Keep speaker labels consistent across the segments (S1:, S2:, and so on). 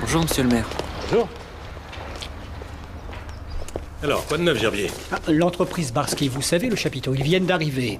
S1: Bonjour, monsieur le maire.
S2: Bonjour. Alors, quoi de neuf, Gerbier?
S3: L'entreprise Barski, vous savez, le chapiteau, ils viennent d'arriver.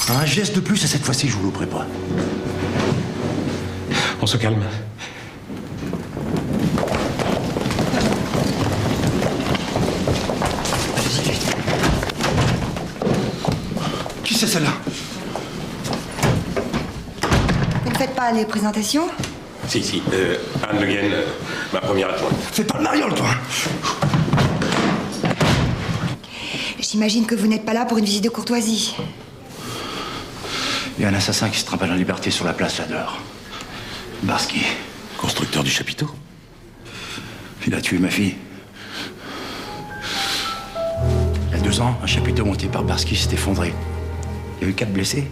S4: Un geste de plus et cette fois-ci, je vous louperai pas.
S2: On se calme.
S4: Allez-y, vite. Qui c'est celle-là?
S5: Vous ne faites pas les présentations?
S2: Si, Anne Le Guen, ma première adjointe.
S4: Fais pas le mariole, toi.
S5: J'imagine que vous n'êtes pas là pour une visite de courtoisie.
S4: Il y a un assassin qui se trimballe en liberté sur la place, là dehors. Barski.
S2: Constructeur du chapiteau.
S4: Il a tué ma fille. Il y a 2 ans, un chapiteau monté par Barski s'est effondré. Il y a eu 4 blessés.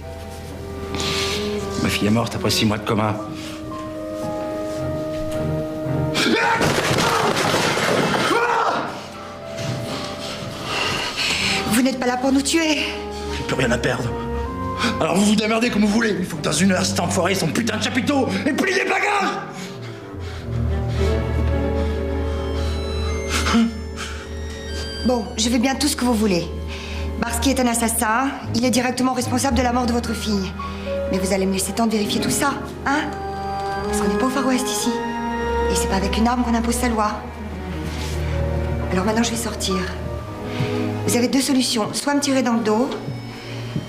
S4: Ma fille est morte après 6 mois de coma.
S5: Vous n'êtes pas là pour nous tuer.
S4: J'ai plus rien à perdre. Alors vous vous démerdez comme vous voulez. Il faut que dans 1 heure, cet enfoiré son putain de chapiteau et plie les bagages.
S5: Bon, je veux bien tout ce que vous voulez. Barski est un assassin. Il est directement responsable de la mort de votre fille. Mais vous allez me laisser le temps de vérifier tout ça, hein? Parce qu'on n'est pas au Far West ici. Et c'est pas avec une arme qu'on impose sa loi. Alors maintenant, je vais sortir. Vous avez 2 solutions. Soit me tirer dans le dos,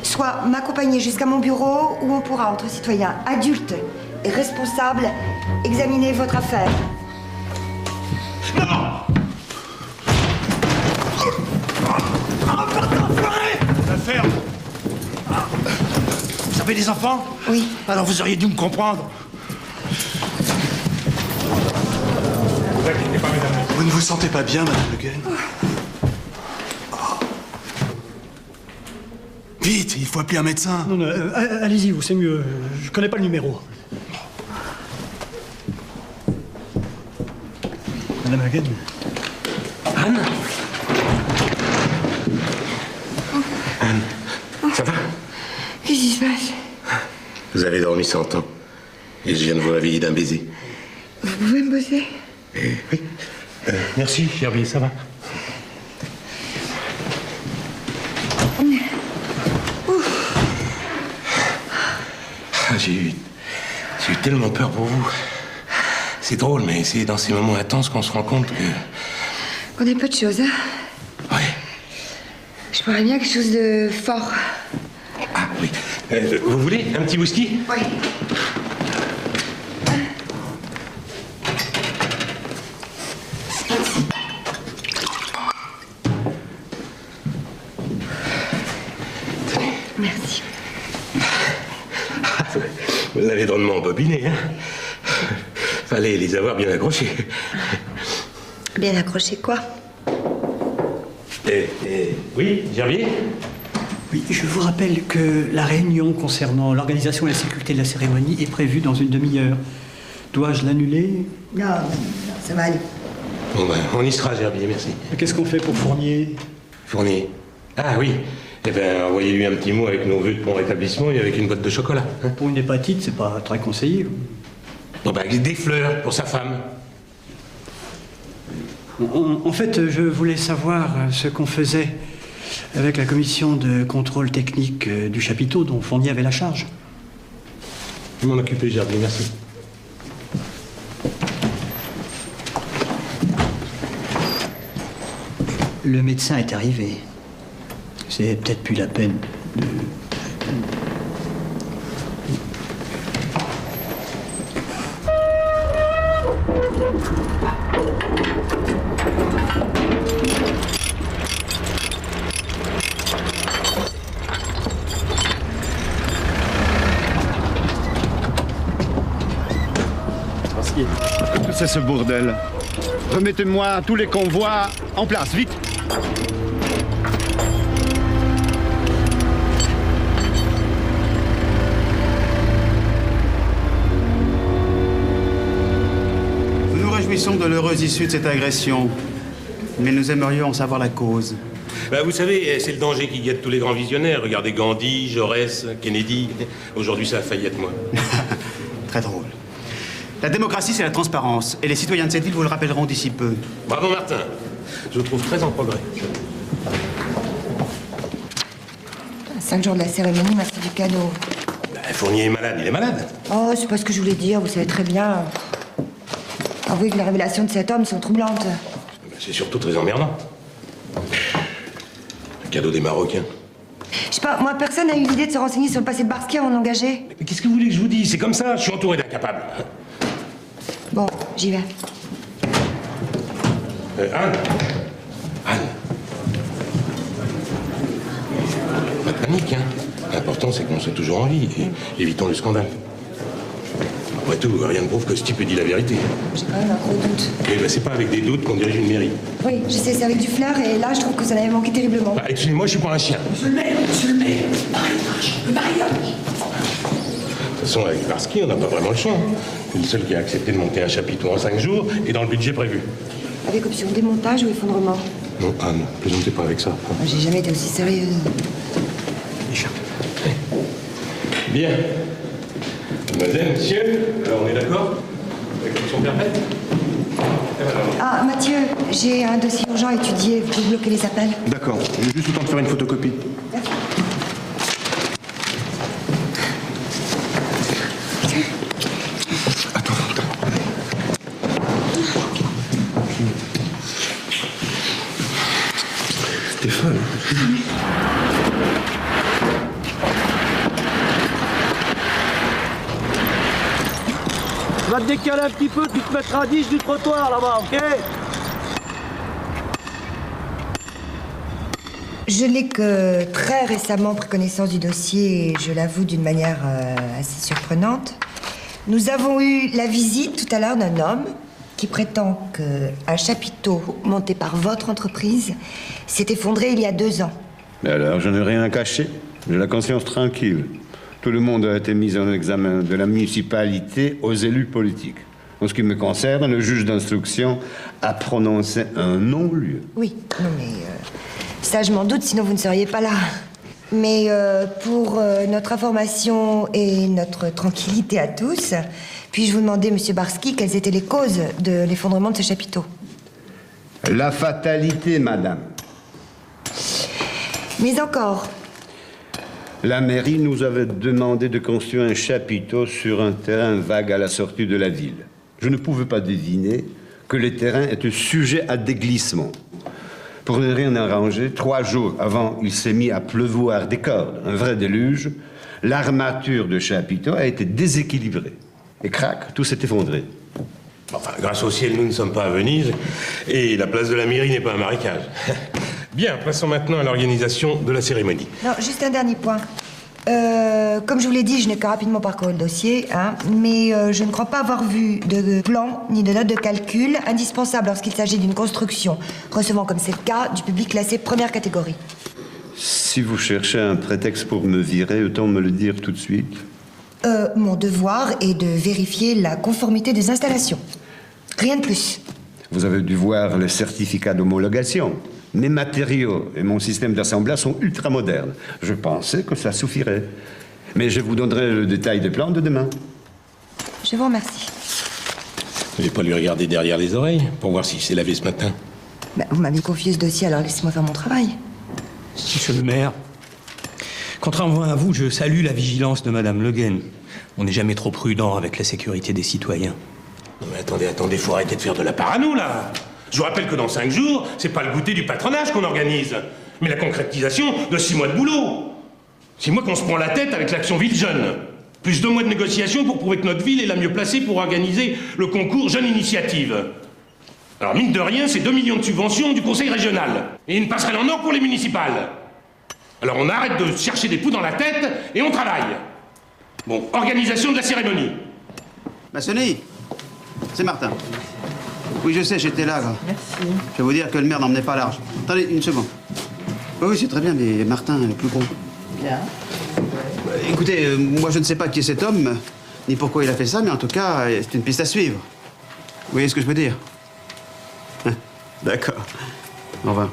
S5: soit m'accompagner jusqu'à mon bureau où on pourra, entre citoyens adultes et responsables, examiner votre affaire.
S4: L'affaire. Vous avez des enfants?
S5: Oui.
S4: Alors vous auriez dû me comprendre.
S2: Vous inquiétez pas, mesdames.
S6: Vous ne vous sentez pas bien, Madame Le Guen? Vite, il faut appeler un médecin.
S3: Non, allez-y, vous, c'est mieux. Je connais pas le numéro. Madame Hagen.
S2: Anne? Anne, ça va?
S5: Qu'est-ce qui se passe?
S2: Vous avez dormi 100 ans. Et je viens de vous réveiller d'un baiser.
S5: Vous pouvez me bosser?
S2: Oui. Merci, Gerbier, ça va? J'ai eu tellement peur pour vous. C'est drôle, mais c'est dans ces moments intenses qu'on se rend compte que...
S5: On est peu de choses, hein?
S2: Ouais.
S5: Je pourrais bien quelque chose de fort.
S2: Ah, oui. Vous voulez un petit whisky?
S5: Oui. Merci.
S2: Vous l'avez drôlement embobiné, hein? Fallait les avoir bien accrochés.
S5: Bien accroché quoi?
S2: Oui, Gerbier?
S3: Oui, je vous rappelle que la réunion concernant l'organisation et la sécurité de la cérémonie est prévue dans une demi-heure. Dois-je l'annuler?
S5: Non, ça va aller.
S2: Bon, ben, on y sera, Gerbier, merci.
S3: Qu'est-ce qu'on fait pour Fournier?
S2: Fournier. Ah oui. Eh bien, envoyez-lui un petit mot avec nos vœux de bon rétablissement et avec une boîte de chocolat. Hein.
S3: Pour une hépatite, c'est pas très conseillé.
S2: Bon, ben, des fleurs pour sa femme.
S3: En fait, je voulais savoir ce qu'on faisait avec la commission de contrôle technique du chapiteau dont Fournier avait la charge.
S2: Je vais m'en occuper, Gerbier, merci.
S3: Le médecin est arrivé. C'est peut-être plus la peine de...
S1: dossier.
S7: Que c'est ce bordel? Remettez-moi tous les convois en place, vite.
S1: Nous nous réjouissons de l'heureuse issue de cette agression, mais nous aimerions en savoir la cause.
S2: Bah, vous savez, c'est le danger qui guette tous les grands visionnaires. Regardez Gandhi, Jaurès, Kennedy. Aujourd'hui, ça a failli être moi.
S1: Très drôle. La démocratie, c'est la transparence. Et les citoyens de cette ville vous le rappelleront d'ici peu.
S2: Bravo, Martin. Je vous trouve très en progrès.
S5: 5 jours de la cérémonie, merci du cadeau.
S2: Bah, Fournier est malade. Il est malade.
S5: Oh, c'est pas ce que je voulais dire, vous savez très bien. Avouez que les révélations de cet homme sont troublantes.
S2: Bah, c'est surtout très emmerdant. Le cadeau des Marocains.
S5: Je sais pas, moi, personne n'a eu l'idée de se renseigner sur le passé de Barsky avant de l'engager.
S2: Mais qu'est-ce que vous voulez que je vous dise? C'est comme ça, je suis entouré d'incapables.
S5: Bon, j'y vais.
S2: Anne. Pas de panique, hein. L'important, c'est qu'on soit toujours en vie et évitons le scandale. Après tout, rien ne prouve que ce type ait dit la vérité.
S5: J'ai quand même un gros doute.
S2: Mais bah, c'est pas avec des doutes qu'on dirige une mairie.
S5: Oui, je sais, c'est avec du flair, et là, je trouve que ça m'avait manqué terriblement.
S2: Bah, excusez-moi, je suis pas un chien.
S8: Monsieur le maire, le mariage.
S2: De toute façon, avec Barsky, on n'a pas vraiment le choix. C'est le seul qui a accepté de monter un chapiteau en 5 jours et dans le budget prévu.
S5: Avec option démontage ou effondrement?
S2: Non, Anne, plaisantez pas avec ça.
S5: J'ai jamais été aussi sérieuse.
S2: Bien. Mademoiselle, monsieur, alors on est d'accord? Avec l'option perpète?
S5: Ah, Mathieu, j'ai un dossier urgent à étudier. Vous pouvez bloquer les appels?
S6: D'accord, j'ai juste le temps de faire une photocopie.
S2: Stéphane.
S9: Va te décaler un petit peu, puis te mettre à 10 du trottoir là-bas, ok?
S5: Je n'ai que très récemment pris connaissance du dossier, et je l'avoue d'une manière assez surprenante. Nous avons eu la visite tout à l'heure d'un homme qui prétend qu'un chapiteau monté par votre entreprise s'est effondré il y a 2 ans.
S7: Mais alors, je n'ai rien à cacher. J'ai la conscience tranquille. Tout le monde a été mis en examen, de la municipalité aux élus politiques. En ce qui me concerne, le juge d'instruction a prononcé un non-lieu.
S5: Oui, non mais ça je m'en doute, sinon vous ne seriez pas là. Mais pour notre information et notre tranquillité à tous, puis-je vous demander, monsieur Barsky, quelles étaient les causes de l'effondrement de ce chapiteau?
S7: La fatalité, madame.
S5: Mais encore.
S7: La mairie nous avait demandé de construire un chapiteau sur un terrain vague à la sortie de la ville. Je ne pouvais pas deviner que le terrain était sujet à des glissements. Pour ne rien arranger, 3 jours avant, il s'est mis à pleuvoir des cordes, un vrai déluge. L'armature de chapiteau a été déséquilibrée. Et crac, tout s'est effondré.
S2: Enfin, grâce au ciel, nous ne sommes pas à Venise et la place de la mairie n'est pas un marécage. Bien, passons maintenant à l'organisation de la cérémonie.
S5: Non, juste un dernier point. Comme je vous l'ai dit, je n'ai que rapidement parcouru le dossier, hein, mais je ne crois pas avoir vu de plan ni de note de calcul indispensable lorsqu'il s'agit d'une construction recevant, comme c'est le cas, du public classé première catégorie.
S7: Si vous cherchez un prétexte pour me virer, autant me le dire tout de suite.
S5: Mon devoir est de vérifier la conformité des installations. Rien de plus.
S7: Vous avez dû voir le certificat d'homologation. Mes matériaux et mon système d'assemblage sont ultra modernes. Je pensais que ça suffirait. Mais je vous donnerai le détail des plans de demain.
S5: Je vous remercie.
S2: Vous n'allez pas lui regarder derrière les oreilles pour voir s'il s'est lavé ce matin?
S5: Bah, vous m'avez confié ce dossier, alors laissez-moi faire mon travail.
S3: Monsieur le maire, contrairement à vous, je salue la vigilance de Madame Le Guen. On n'est jamais trop prudent avec la sécurité des citoyens.
S2: Non mais attendez, faut arrêter de faire de la parano, là. Je vous rappelle que dans 5 jours, c'est pas le goûter du patronage qu'on organise, mais la concrétisation de 6 mois de boulot. 6 mois qu'on se prend la tête avec l'action Ville Jeune. Plus 2 mois de négociation pour prouver que notre ville est la mieux placée pour organiser le concours Jeune Initiative. Alors, mine de rien, c'est 2 millions de subventions du conseil régional. Et une passerelle en or pour les municipales. Alors, on arrête de chercher des poux dans la tête et on travaille. Bon, organisation de la cérémonie.
S1: Maçonnerie. c'est Martin. Oui, je sais, j'étais là.
S10: Merci.
S1: Je vais vous dire que le maire n'emmenait pas large. Attendez, une seconde. Oui, c'est très bien, mais Martin est le plus gros.
S10: Bien.
S1: Écoutez, moi je ne sais pas qui est cet homme, ni pourquoi il a fait ça, mais en tout cas, c'est une piste à suivre. Vous voyez ce que je veux dire? D'accord. Au revoir.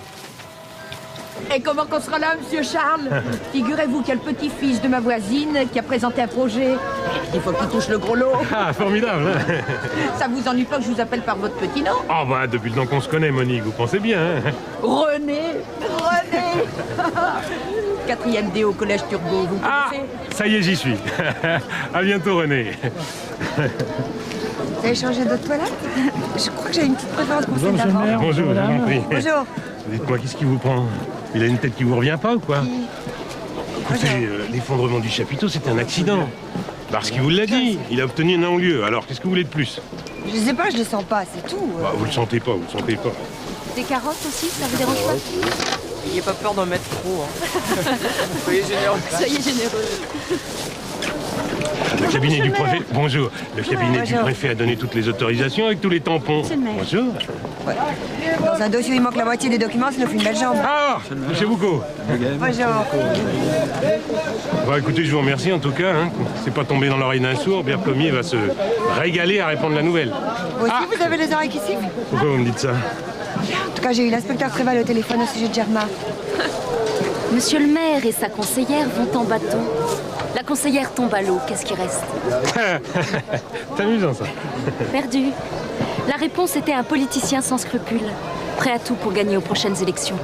S11: Et comment qu'on sera là, monsieur Charles? Figurez-vous qu'il y a le petit-fils de ma voisine qui a présenté un projet. Il faut qu'il touche le gros lot.
S2: Ah, formidable.
S11: Ça vous ennuie pas que je vous appelle par votre petit nom?
S2: Oh, bah, depuis le temps qu'on se connaît, Monique, vous pensez bien, hein?
S11: René. 4e D au collège Turgot, vous connaissez?
S2: Ça y est, j'y suis. À bientôt, René.
S5: Vous avez changé de toilette? Je crois que j'ai une petite préférence pour celle d'avant.
S2: Bonjour, je vous en prie.
S5: Bonjour.
S2: Dites-moi, qu'est-ce qui vous prend? Il a une tête qui vous revient pas ou quoi? Écoutez, l'effondrement du chapiteau, c'était un accident. Parce qu'il vous l'a dit, il a obtenu un non-lieu. Alors, qu'est-ce que vous voulez de plus?
S5: Je sais pas, je le sens pas, c'est tout.
S2: Bah, vous le sentez pas, vous le sentez pas.
S11: Des carottes aussi, ça vous dérange pas?
S10: N'ayez pas peur d'en mettre trop. Hein. Soyez généreux.
S11: Soyez généreux.
S2: Le cabinet du préfet. Bonjour. Le cabinet du préfet a donné toutes les autorisations avec tous les tampons. Bonjour.
S5: Ouais. Dans un dossier où il manque la moitié des documents, ça nous fait une belle jambe.
S2: Ah, monsieur Boucault.
S5: Bonjour.
S2: Bah, écoutez, je vous remercie en tout cas. Hein. C'est pas tombé dans l'oreille d'un sourd. Pierre Pommier va se régaler à répondre la nouvelle.
S5: Vous aussi, vous avez les oreilles qui sifflent?
S2: Pourquoi vous me dites ça?
S5: En tout cas, j'ai eu l'inspecteur Préval au téléphone au sujet de Germain.
S12: Monsieur le maire et sa conseillère vont en bateau. La conseillère tombe à l'eau, qu'est-ce qui reste?
S2: C'est amusant ça.
S12: Perdu. La réponse était un politicien sans scrupules, prêt à tout pour gagner aux prochaines élections.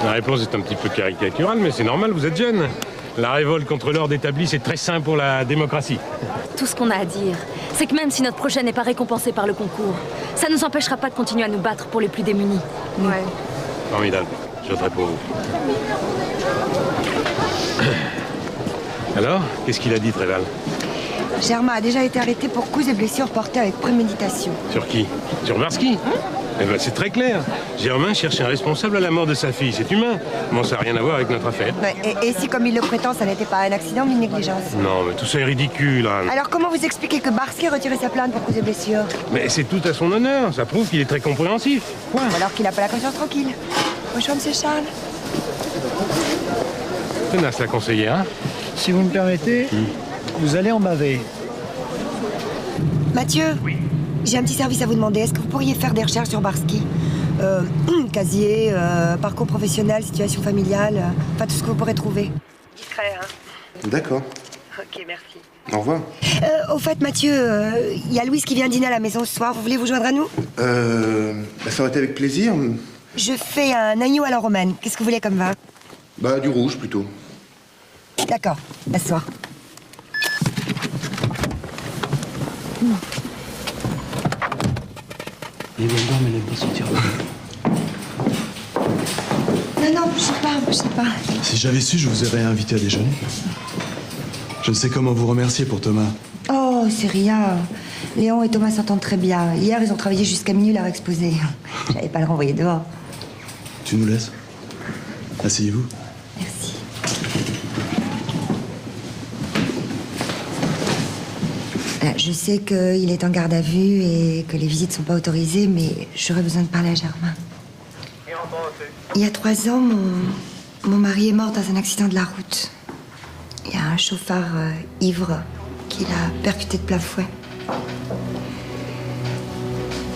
S2: La réponse est un petit peu caricaturale, mais c'est normal, vous êtes jeune. La révolte contre l'ordre établi, c'est très sain pour la démocratie.
S12: Tout ce qu'on a à dire, c'est que même si notre projet n'est pas récompensé par le concours, ça ne nous empêchera pas de continuer à nous battre pour les plus démunis.
S5: Ouais.
S2: Formidable. Je voterai pour vous. Alors, qu'est-ce qu'il a dit, Préval?
S5: Germain a déjà été arrêté pour coups et blessures portées avec préméditation.
S2: Sur qui? Sur Barsky? Eh ben, c'est très clair. Germain cherche un responsable à la mort de sa fille. C'est humain. Bon, ça n'a rien à voir avec notre affaire.
S5: Ouais, et si, comme il le prétend, ça n'était pas un accident mais une négligence?
S2: Non, mais tout ça est ridicule, Anne.
S5: Alors comment vous expliquez que Barsky a retiré sa plainte pour coups et blessures?
S2: Mais c'est tout à son honneur. Ça prouve qu'il est très compréhensif. Point.
S5: Ou alors qu'il n'a pas la conscience tranquille. Bonjour, monsieur Charles.
S2: Tenace, la conseillère, hein?
S9: Si vous me permettez, vous allez en baver.
S5: Mathieu, oui. J'ai un petit service à vous demander. Est-ce que vous pourriez faire des recherches sur Barsky? Casier, parcours professionnel, situation familiale, enfin tout ce que vous pourrez trouver. Discret, hein?
S6: D'accord.
S5: Ok, merci.
S6: Au revoir.
S5: Au fait, Mathieu, il y a Louise qui vient dîner à la maison ce soir. Vous voulez vous joindre à nous?
S6: Ça aurait été avec plaisir.
S5: Je fais un agneau à la romaine. Qu'est-ce que vous voulez comme vin?
S6: Bah, du rouge, plutôt.
S5: D'accord, asseoir.
S3: Les vendeurs, mais n'aiment pas sortir.
S5: Non, je sais pas.
S13: Si j'avais su, je vous aurais invité à déjeuner. Je ne sais comment vous remercier pour Thomas.
S5: Oh, c'est rien. Léon et Thomas s'entendent très bien. Hier, ils ont travaillé jusqu'à minuit leur exposé. J'allais pas le renvoyer dehors.
S13: Tu nous laisses? Asseyez-vous.
S5: Merci. Je sais qu'il est en garde à vue et que les visites sont pas autorisées, mais j'aurais besoin de parler à Germain. Il y a 3 ans, mon mari est mort dans un accident de la route. Il y a un chauffard ivre qui l'a percuté de plein fouet.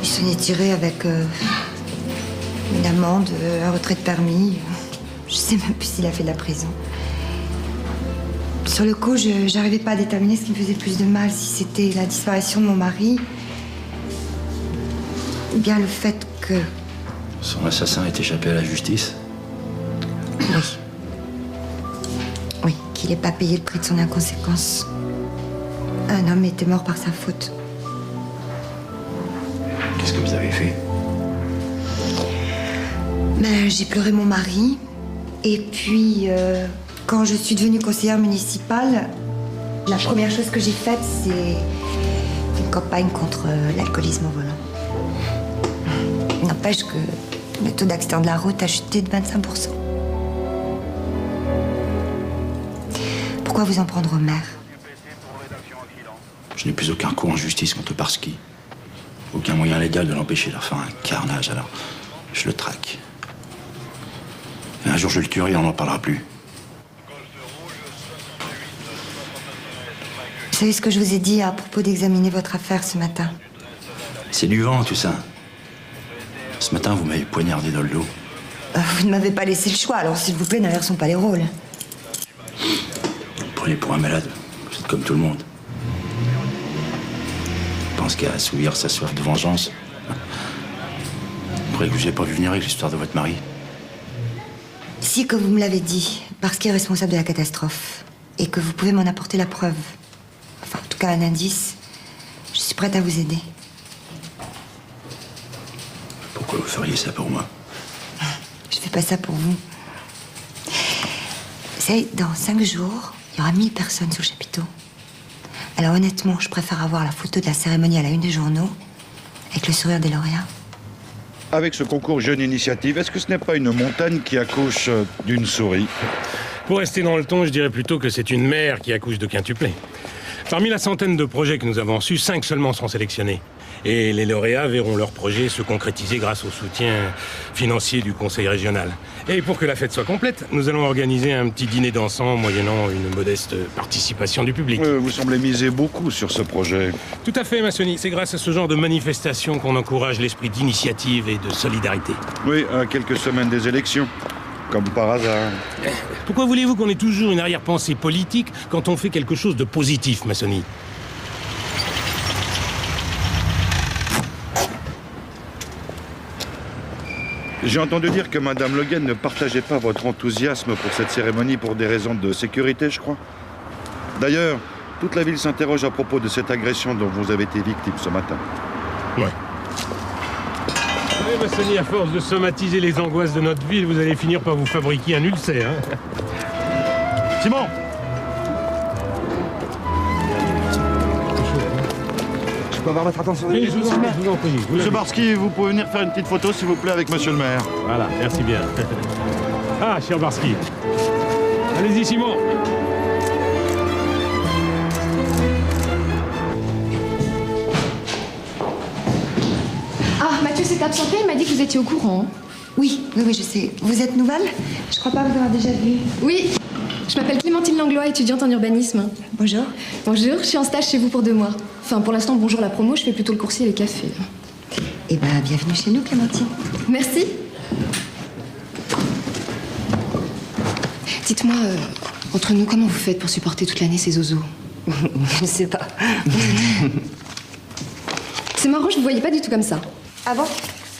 S5: Il s'en est tiré avec une amende, un retrait de permis. Je sais même plus s'il a fait de la prison. Sur le coup, je n'arrivais pas à déterminer ce qui me faisait plus de mal, si c'était la disparition de mon mari, ou bien le fait que...
S4: Son assassin est échappé à la justice?
S5: Oui. Oui, qu'il n'ait pas payé le prix de son inconséquence. Un homme était mort par sa faute.
S4: Qu'est-ce que vous avez fait?
S5: Ben, j'ai pleuré mon mari, et puis... quand je suis devenue conseillère municipale, la première chose que j'ai faite, c'est une campagne contre l'alcoolisme au volant. N'empêche que le taux d'accident de la route a chuté de 25%. Pourquoi vous en prendre au maire?
S4: Je n'ai plus aucun coup en justice contre Barsky. Aucun moyen légal de l'empêcher de faire un carnage, alors je le traque. Et un jour je le tuerai et on n'en parlera plus.
S5: Vous savez ce que je vous ai dit à propos d'examiner votre affaire ce matin?
S4: C'est du vent, tout ça. Ce matin, vous m'avez poignardé dans le dos.
S5: Vous ne m'avez pas laissé le choix, alors s'il vous plaît, n'inversons pas les rôles.
S4: Vous prenez pour un malade. Vous êtes comme tout le monde. Je pense qu'à assouvir sa soif de vengeance. Vous croyez que je n'ai pas vu venir avec l'histoire de votre mari?
S5: Si, que vous me l'avez dit, parce qu'il est responsable de la catastrophe. Et que vous pouvez m'en apporter la preuve. Enfin, en tout cas, un indice. Je suis prête à vous aider.
S4: Pourquoi vous feriez ça pour moi?
S5: Je fais pas ça pour vous. Vous savez, dans 5 jours, il y aura 1000 personnes sous le chapiteau. Alors honnêtement, je préfère avoir la photo de la cérémonie à la une des journaux, avec le sourire des lauréats.
S14: Avec ce concours Jeune Initiative, est-ce que ce n'est pas une montagne qui accouche d'une souris?
S2: Pour rester dans le ton, je dirais plutôt que c'est une mère qui accouche de quintuplé. Parmi la centaine de projets que nous avons reçus, 5 seulement seront sélectionnés. Et les lauréats verront leurs projets se concrétiser grâce au soutien financier du conseil régional. Et pour que la fête soit complète, nous allons organiser un petit dîner dansant moyennant une modeste participation du public.
S14: Vous semblez miser beaucoup sur ce projet.
S2: Tout à fait, Massoni. C'est grâce à ce genre de manifestation qu'on encourage l'esprit d'initiative et de solidarité.
S14: Oui, à quelques semaines des élections. Comme par hasard.
S2: Pourquoi voulez-vous qu'on ait toujours une arrière-pensée politique quand on fait quelque chose de positif, Massoni?
S14: J'ai entendu dire que Madame Le Guen ne partageait pas votre enthousiasme pour cette cérémonie pour des raisons de sécurité, je crois. D'ailleurs, toute la ville s'interroge à propos de cette agression dont vous avez été victime ce matin.
S2: Ouais. Oui, Massoni, à force de somatiser les angoisses de notre ville, vous allez finir par vous fabriquer un ulcère, hein. Simon!
S6: Je peux avoir votre attention?
S2: Oui, je vous en prie.
S14: Monsieur Barski, vous pouvez venir faire une petite photo, s'il vous plaît, avec Monsieur le maire.
S2: Voilà, merci bien. Ah, cher Barski. Allez-y, Simon.
S15: Ah, Mathieu s'est absenté, il m'a dit que vous étiez au courant.
S5: Oui, je sais. Vous êtes nouvelle? Je crois pas vous avoir déjà vu.
S15: Oui, je m'appelle Clémentine Langlois, étudiante en urbanisme.
S5: Bonjour.
S15: Bonjour, je suis en stage chez vous pour 2 mois. Enfin, pour l'instant, bonjour la promo, je fais plutôt le coursier et les cafés.
S5: Eh ben, bienvenue chez nous, Clémentine.
S15: Merci. Dites-moi, entre nous, comment vous faites pour supporter toute l'année ces zozos?
S5: Je sais pas.
S15: C'est marrant, je ne vous voyais pas du tout comme ça.
S5: Ah bon?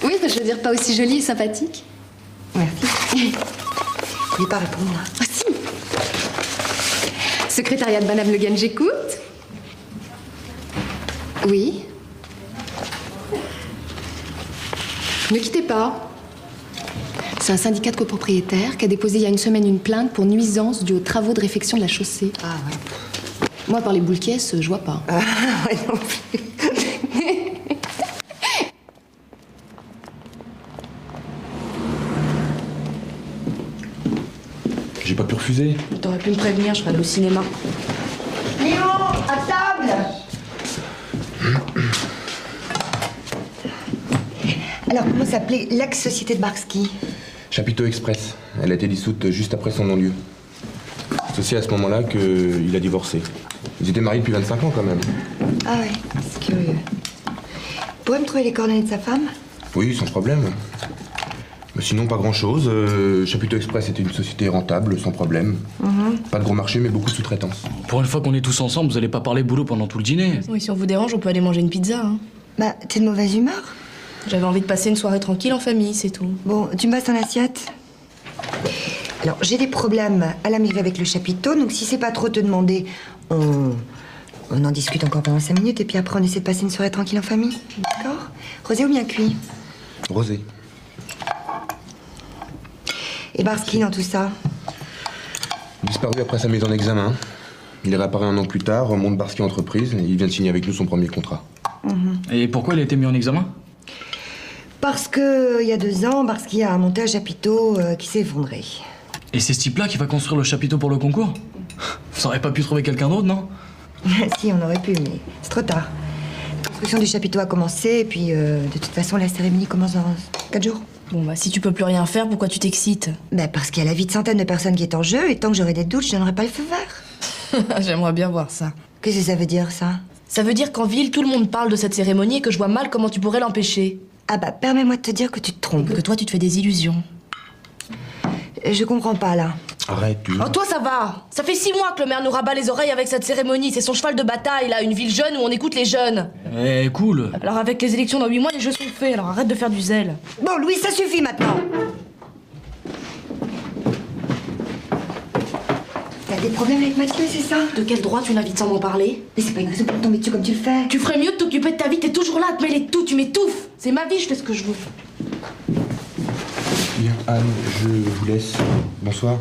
S15: Oui, je veux dire, pas aussi jolie et sympathique.
S5: Merci. Vous voulez pas répondre?
S15: Ah si. Secrétariat de Madame Le Guen, j'écoute. Oui. Ne quittez pas. C'est un syndicat de copropriétaires qui a déposé il y a une semaine une plainte pour nuisance due aux travaux de réfection de la chaussée.
S5: Ah ouais.
S15: Moi, par les boules caisses, je vois pas.
S5: Ah ouais, non plus.
S13: J'ai pas pu refuser.
S11: T'aurais pu me prévenir, je serais allée au cinéma.
S5: Léon, à table! Alors, comment s'appelait l'ex-société de Barski?
S16: Chapiteau Express. Elle a été dissoute juste après son non-lieu. C'est aussi à ce moment-là qu'il a divorcé. Ils étaient mariés depuis 25 ans quand même.
S5: Ah ouais, c'est curieux. Vous pourriez me trouver les coordonnées de sa femme?
S16: Oui, sans problème. Mais sinon, pas grand-chose. Chapiteau Express était une société rentable, sans problème. Pas de gros marché, mais beaucoup de sous-traitance.
S10: Pour une fois qu'on est tous ensemble, vous allez pas parler boulot pendant tout le dîner.
S11: Oui, si on vous dérange, on peut aller manger une pizza, hein.
S5: Bah, t'es de mauvaise humeur?
S11: J'avais envie de passer une soirée tranquille en famille, c'est tout.
S5: Bon, tu me passes ton assiette? Alors, j'ai des problèmes à la mairie avec le chapiteau, donc si c'est pas trop te demander, on en discute encore pendant 5 minutes, et puis après on essaie de passer une soirée tranquille en famille. D'accord? Rosé ou bien cuit?
S16: Rosé.
S5: Et Barski dans tout ça?
S16: Disparu après sa mise en examen. Il est réapparu 1 an plus tard, remonte Barski Entreprise, et il vient de signer avec nous son premier contrat.
S10: Et pourquoi il a été mis en examen?
S5: Parce que, il y a 2 ans, Barski a monté un chapiteau qui s'est effondré.
S10: Et c'est ce type-là qui va construire le chapiteau pour le concours? Vous auriez pas pu trouver quelqu'un d'autre, non?
S5: Si, on aurait pu, mais c'est trop tard. construction du chapiteau a commencé, et puis de toute façon, la cérémonie commence dans 4 jours.
S17: Bon, bah si tu peux plus rien faire, pourquoi tu t'excites?
S5: Bah parce qu'il y a la vie de centaines de personnes qui est en jeu, et tant que j'aurai des doutes, je donnerai pas le feu vert.
S17: J'aimerais bien voir ça.
S5: Qu'est-ce que ça veut dire, ça?
S17: Ça veut dire qu'en ville, tout le monde parle de cette cérémonie et que je vois mal comment tu pourrais l'empêcher.
S5: Ah bah, permets-moi de te dire que tu te trompes.
S17: Que toi, tu te fais des illusions.
S5: Je comprends pas, là.
S16: Arrête, tu...
S17: Oh, toi, ça va. Ça fait 6 mois que le maire nous rabat les oreilles avec cette cérémonie. C'est son cheval de bataille, là, une ville jeune où on écoute les jeunes.
S3: Eh, cool.
S17: Alors, avec les élections dans 8 mois, les jeux sont faits. Alors, arrête de faire du zèle.
S5: Bon, Louis, ça suffit maintenant. T'as des problèmes avec Mathieu, c'est ça?
S17: De quel droit tu l'invites sans m'en parler?
S5: Mais c'est pas une raison pour tomber dessus comme tu le fais.
S17: Tu ferais mieux de t'occuper de ta vie. T'es toujours là à te mêler de tout. Tu m'étouffes. C'est ma vie, je fais ce que je veux.
S16: Bien, Anne, je vous laisse. Bonsoir.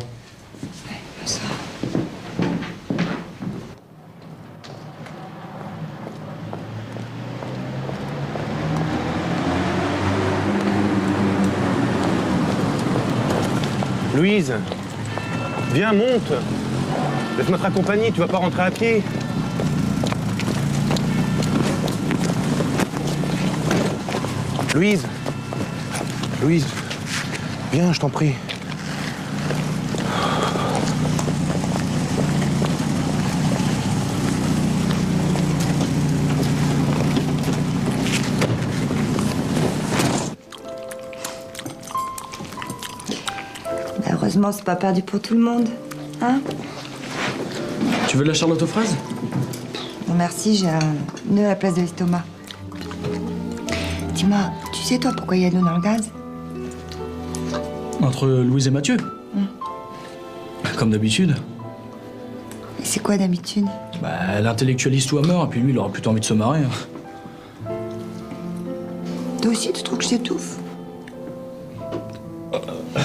S5: Bonsoir.
S18: Louise, viens, monte. Laisse-moi te raccompagner, tu vas pas rentrer à pied. Louise, viens, je t'en prie.
S5: Heureusement, c'est pas perdu pour tout le monde. Hein?
S3: Tu veux de la charlotte aux fraises?
S5: Non, merci, j'ai un nœud à la place de l'estomac. Dis-moi, tu sais, toi, pourquoi il y a de l'eau dans le gaz?
S3: Entre Louise et Mathieu. Comme d'habitude.
S5: Et c'est quoi d'habitude?
S3: Bah, l'intellectualiste ou à mort, et puis lui, il aura plutôt envie de se marrer.
S5: Toi aussi, tu trouves que je t'étouffe?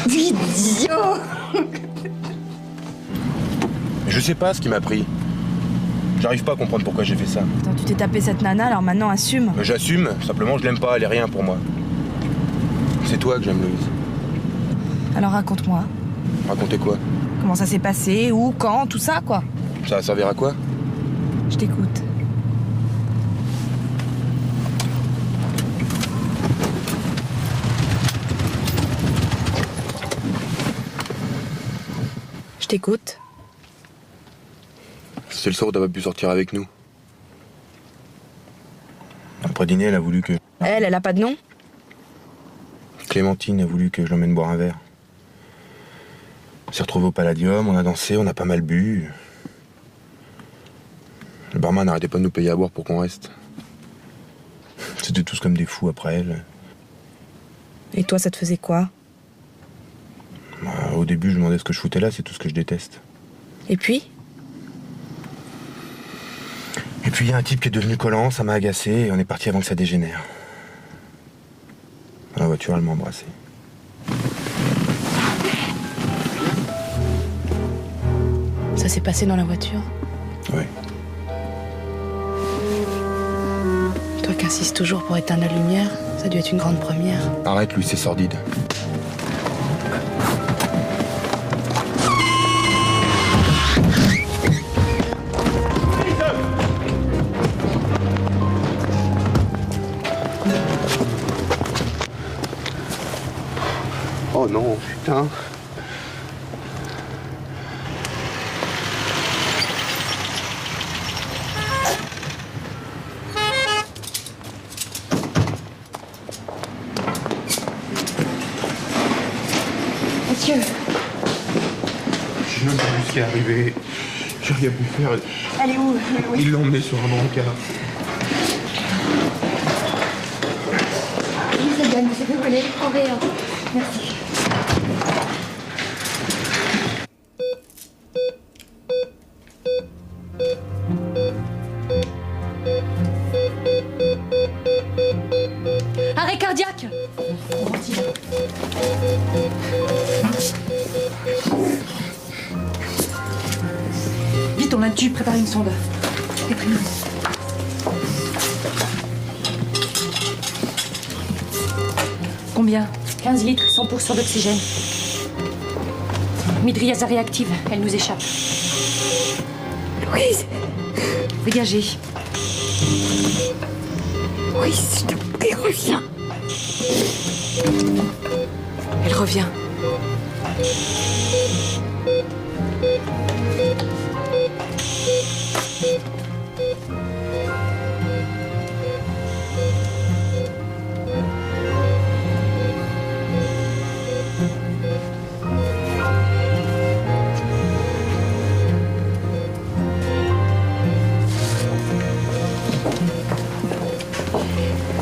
S5: Idiot!
S16: Je sais pas ce qui m'a pris. J'arrive pas à comprendre pourquoi j'ai fait ça.
S17: Attends, tu t'es tapé cette nana, alors maintenant assume.
S16: J'assume, simplement je l'aime pas, elle est rien pour moi. C'est toi que j'aime, Louise.
S17: Alors raconte-moi.
S16: Racontez quoi?
S17: Comment ça s'est passé, où, quand, tout ça, quoi.
S16: Ça va servir à quoi?
S17: Je t'écoute. Je t'écoute.
S16: C'est le soir où t'as pas pu sortir avec nous. Après dîner, elle a voulu que...
S17: Elle a pas de nom?
S16: Clémentine a voulu que je l'emmène boire un verre. On s'est retrouvés au Palladium, on a dansé, on a pas mal bu. Le barman n'arrêtait pas de nous payer à boire pour qu'on reste. C'était tous comme des fous après elle.
S17: Et toi, ça te faisait quoi?
S16: Bah, au début, je me demandais ce que je foutais là, c'est tout ce que je déteste.
S17: Et puis?
S16: Et puis il y a un type qui est devenu collant, ça m'a agacé et on est parti avant que ça dégénère. Dans la voiture, elle m'a embrassé.
S17: Ça s'est passé dans la voiture?
S16: Oui.
S17: Toi qui insistes toujours pour éteindre la lumière, ça a dû être une grande première.
S16: Arrête, Louis, c'est sordide.
S18: Oh non, putain.
S5: Mathieu.
S16: Je sais même pas vu ce qui est arrivé. J'ai rien pu faire.
S5: Elle est où, Louis?
S16: Ils l'ont emmené sur un brancard.
S5: C'est bien, vous avez volé. En rien. Merci.
S12: Arrêt cardiaque!
S17: Vite, on a dû préparer une sonde. Déprime.
S12: Combien? 15 litres, 100% d'oxygène. Midriaza réactive, elle nous échappe.
S5: Louise!
S17: Dégagez.
S5: Oui, s'il te plaît, reviens.
S15: Elle revient.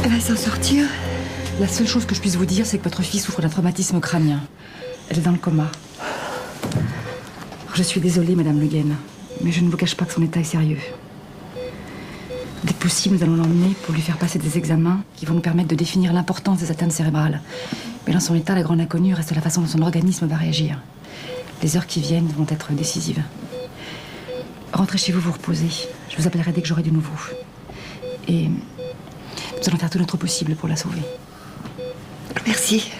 S5: Elle va s'en sortir.
S19: La seule chose que je puisse vous dire, c'est que votre fille souffre d'un traumatisme crânien. Elle est dans le coma. Je suis désolée, Madame Le Guen, mais je ne vous cache pas que son état est sérieux. Dès que possible, nous allons l'emmener pour lui faire passer des examens qui vont nous permettre de définir l'importance des atteintes cérébrales. Mais dans son état, la grande inconnue reste la façon dont son organisme va réagir. Les heures qui viennent vont être décisives. Rentrez chez vous, vous reposer. Je vous appellerai dès que j'aurai du nouveau. Et nous allons faire tout notre possible pour la sauver.
S5: Merci.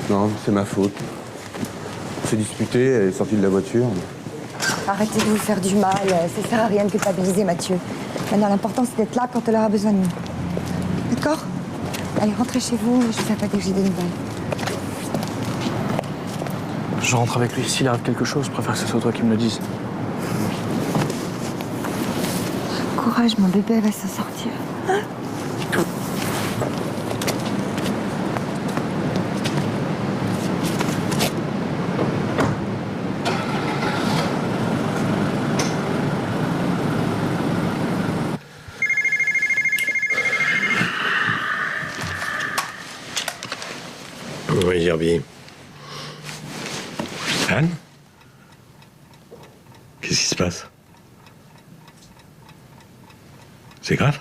S16: Non, c'est ma faute. On s'est disputé, elle est sortie de la voiture.
S5: Arrêtez de vous faire du mal. Ça sert à rien de culpabiliser, Mathieu. Maintenant, l'important, c'est d'être là quand elle aura besoin de nous. D'accord? Allez, rentrez chez vous. Je vous appelle dès que j'ai des nouvelles.
S10: Je rentre avec lui. S'il arrive quelque chose, je préfère que ce soit toi qui me le dise.
S5: Courage, mon bébé va s'en sortir. Hein?
S2: Oui, Gerbier. Anne? Qu'est-ce qui se passe? C'est grave?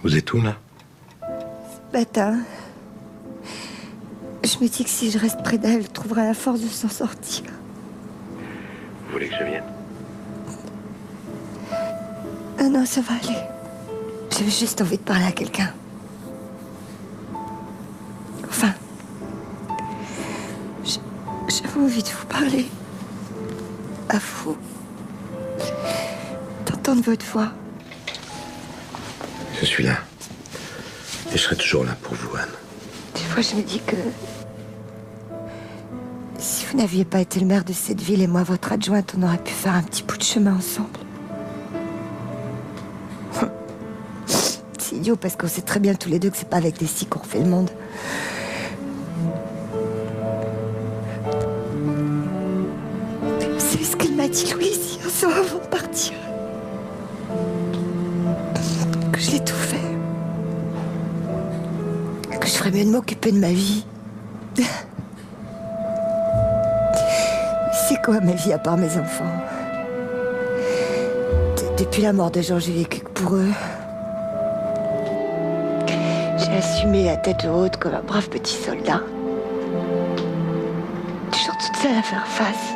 S2: Vous êtes où, là?
S5: Ce matin, je me dis que si je reste près d'elle, elle trouvera la force de s'en sortir.
S2: Vous voulez que je vienne?
S5: Ah non, ça va aller. J'avais juste envie de parler à quelqu'un. Enfin, j'avais envie de vous parler. À vous. D'entendre votre voix.
S2: Je suis là. Et je serai toujours là pour vous, Anne.
S5: Des fois, je me dis que si vous n'aviez pas été le maire de cette ville et moi votre adjointe, on aurait pu faire un petit bout de chemin ensemble. C'est idiot parce qu'on sait très bien tous les deux que c'est pas avec des scies qu'on refait le monde. Vous savez ce qu'elle m'a dit, Louise, hier soir avant de partir? Que je l'ai tout fait. Que je ferais mieux de m'occuper de ma vie. C'est quoi ma vie à part mes enfants? Depuis la mort de Jean, j'ai vécu que pour eux. J'ai assumé la tête haute comme un brave petit soldat. Toujours toute seule à faire face.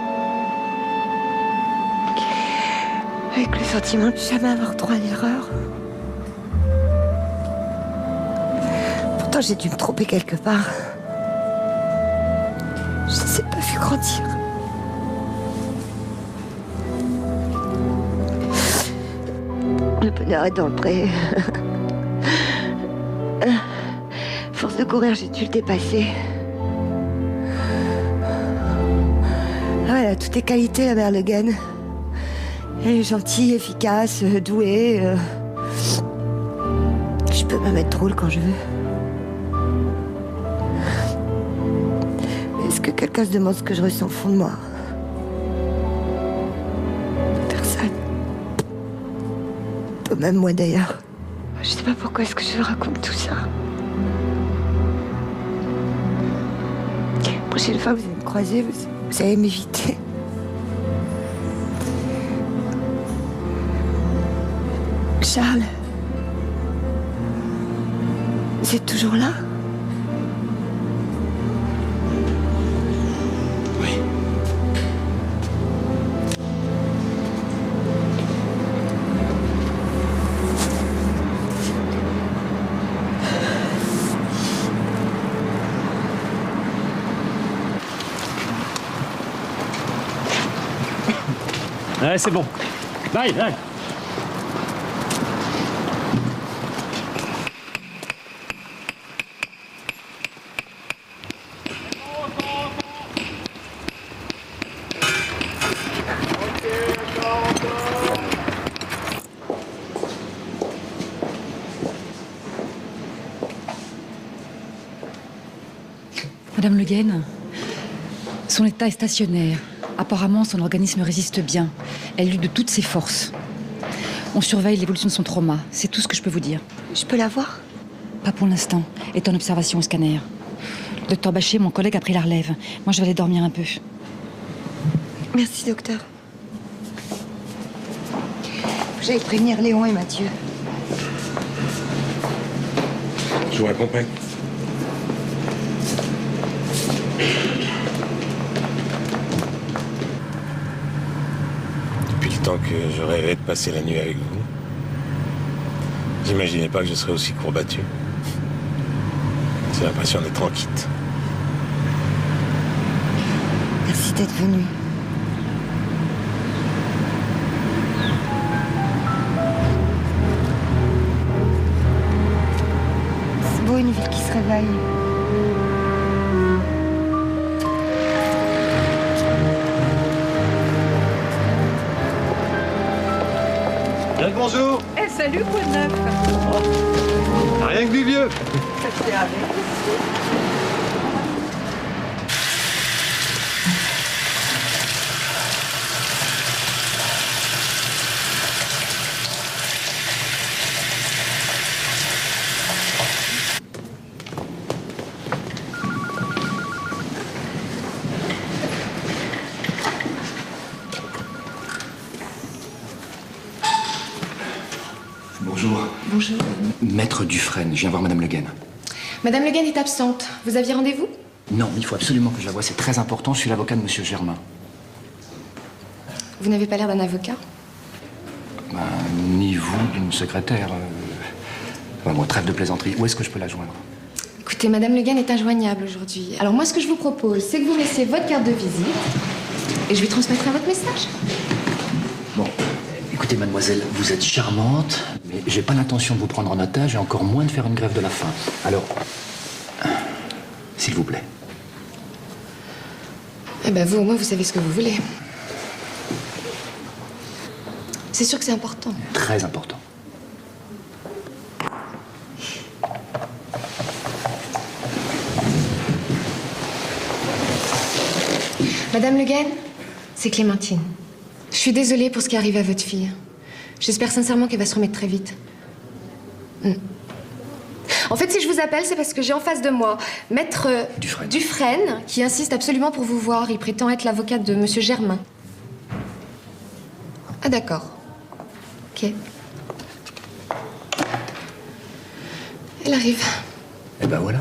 S5: Avec le sentiment de jamais avoir droit à l'erreur. Pourtant, j'ai dû me tromper quelque part. Je ne sais pas vu grandir. Le bonheur est dans le pré. Force de courir, j'ai dû le dépasser. Voilà, toutes les qualités, la mère Le Guen. Elle est gentille, efficace, douée. Je peux me mettre drôle quand je veux. Mais est-ce que quelqu'un se demande ce que je ressens au fond de moi? Personne. Pas même moi d'ailleurs. Je sais pas pourquoi est-ce que je raconte tout ça. La prochaine fois que vous allez me croiser, vous allez m'éviter. Charles, vous êtes toujours là?
S2: Oui.
S3: Ouais, c'est bon. Bye, bye.
S19: Madame Le Guen, son état est stationnaire. Apparemment, son organisme résiste bien. Elle lutte de toutes ses forces. On surveille l'évolution de son trauma. C'est tout ce que je peux vous dire.
S5: Je peux la voir?
S19: Pas pour l'instant. Est en observation au scanner. Le docteur Bachet, mon collègue, a pris la relève. Moi, je vais aller dormir un peu.
S5: Merci, docteur. J'allais prévenir Léon et Mathieu.
S2: Je vous accompagne. Depuis le temps que je rêvais de passer la nuit avec vous, j'imaginais pas que je serais aussi courbattu. J'ai l'impression d'être en quitte.
S5: Merci d'être venu. C'est beau, une ville qui se réveille.
S9: Bien le bonjour.
S11: Eh, salut, quoi de neuf?
S9: Rien que du vieux.
S11: Ça te fait avec.
S4: Bonjour.
S15: Bonjour.
S4: Maître Dufresne, je viens voir Madame Le Guen.
S15: Madame Le Guen est absente. Vous aviez rendez-vous?
S4: Non, il faut absolument que je la voie, c'est très important, je suis l'avocat de Monsieur Germain.
S15: Vous n'avez pas l'air d'un avocat.
S4: Ben, ni vous, d'une secrétaire. Ben, moi, trêve de plaisanterie. Où est-ce que je peux la joindre?
S15: Écoutez, Madame Le Guen est injoignable aujourd'hui. Alors moi, ce que je vous propose, c'est que vous me laissiez votre carte de visite et je lui transmettrai votre message.
S4: Bon, écoutez, mademoiselle, vous êtes charmante, mais j'ai pas l'intention de vous prendre en otage et encore moins de faire une grève de la faim. Alors, s'il vous plaît.
S15: Eh ben vous, au moins, vous savez ce que vous voulez. C'est sûr que c'est important.
S4: Très important.
S15: Madame Le Guen, c'est Clémentine. Je suis désolée pour ce qui arrive à votre fille. J'espère sincèrement qu'elle va se remettre très vite. En fait, si je vous appelle, c'est parce que j'ai en face de moi Maître Dufresne, qui insiste absolument pour vous voir. Il prétend être l'avocat de Monsieur Germain. Ah d'accord. Ok. Elle arrive.
S4: Eh ben voilà.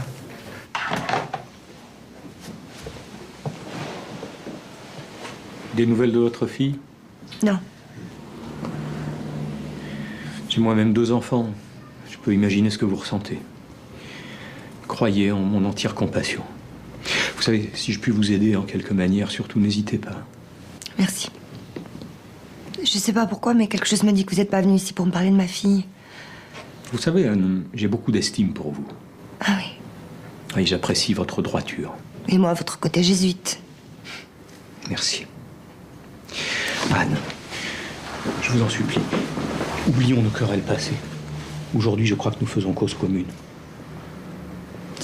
S20: Des nouvelles de votre fille?
S5: Non.
S20: J'ai moi-même 2 enfants. Je peux imaginer ce que vous ressentez. Croyez en mon entière compassion. Vous savez, si je puis vous aider en quelque manière, surtout n'hésitez pas.
S5: Merci. Je sais pas pourquoi, mais quelque chose me dit que vous n'êtes pas venu ici pour me parler de ma fille.
S20: Vous savez, j'ai beaucoup d'estime pour vous.
S5: Ah oui.
S20: Oui, j'apprécie votre droiture.
S5: Et moi, votre côté jésuite.
S20: Merci. Anne, je vous en supplie, oublions nos querelles passées. Aujourd'hui, je crois que nous faisons cause commune.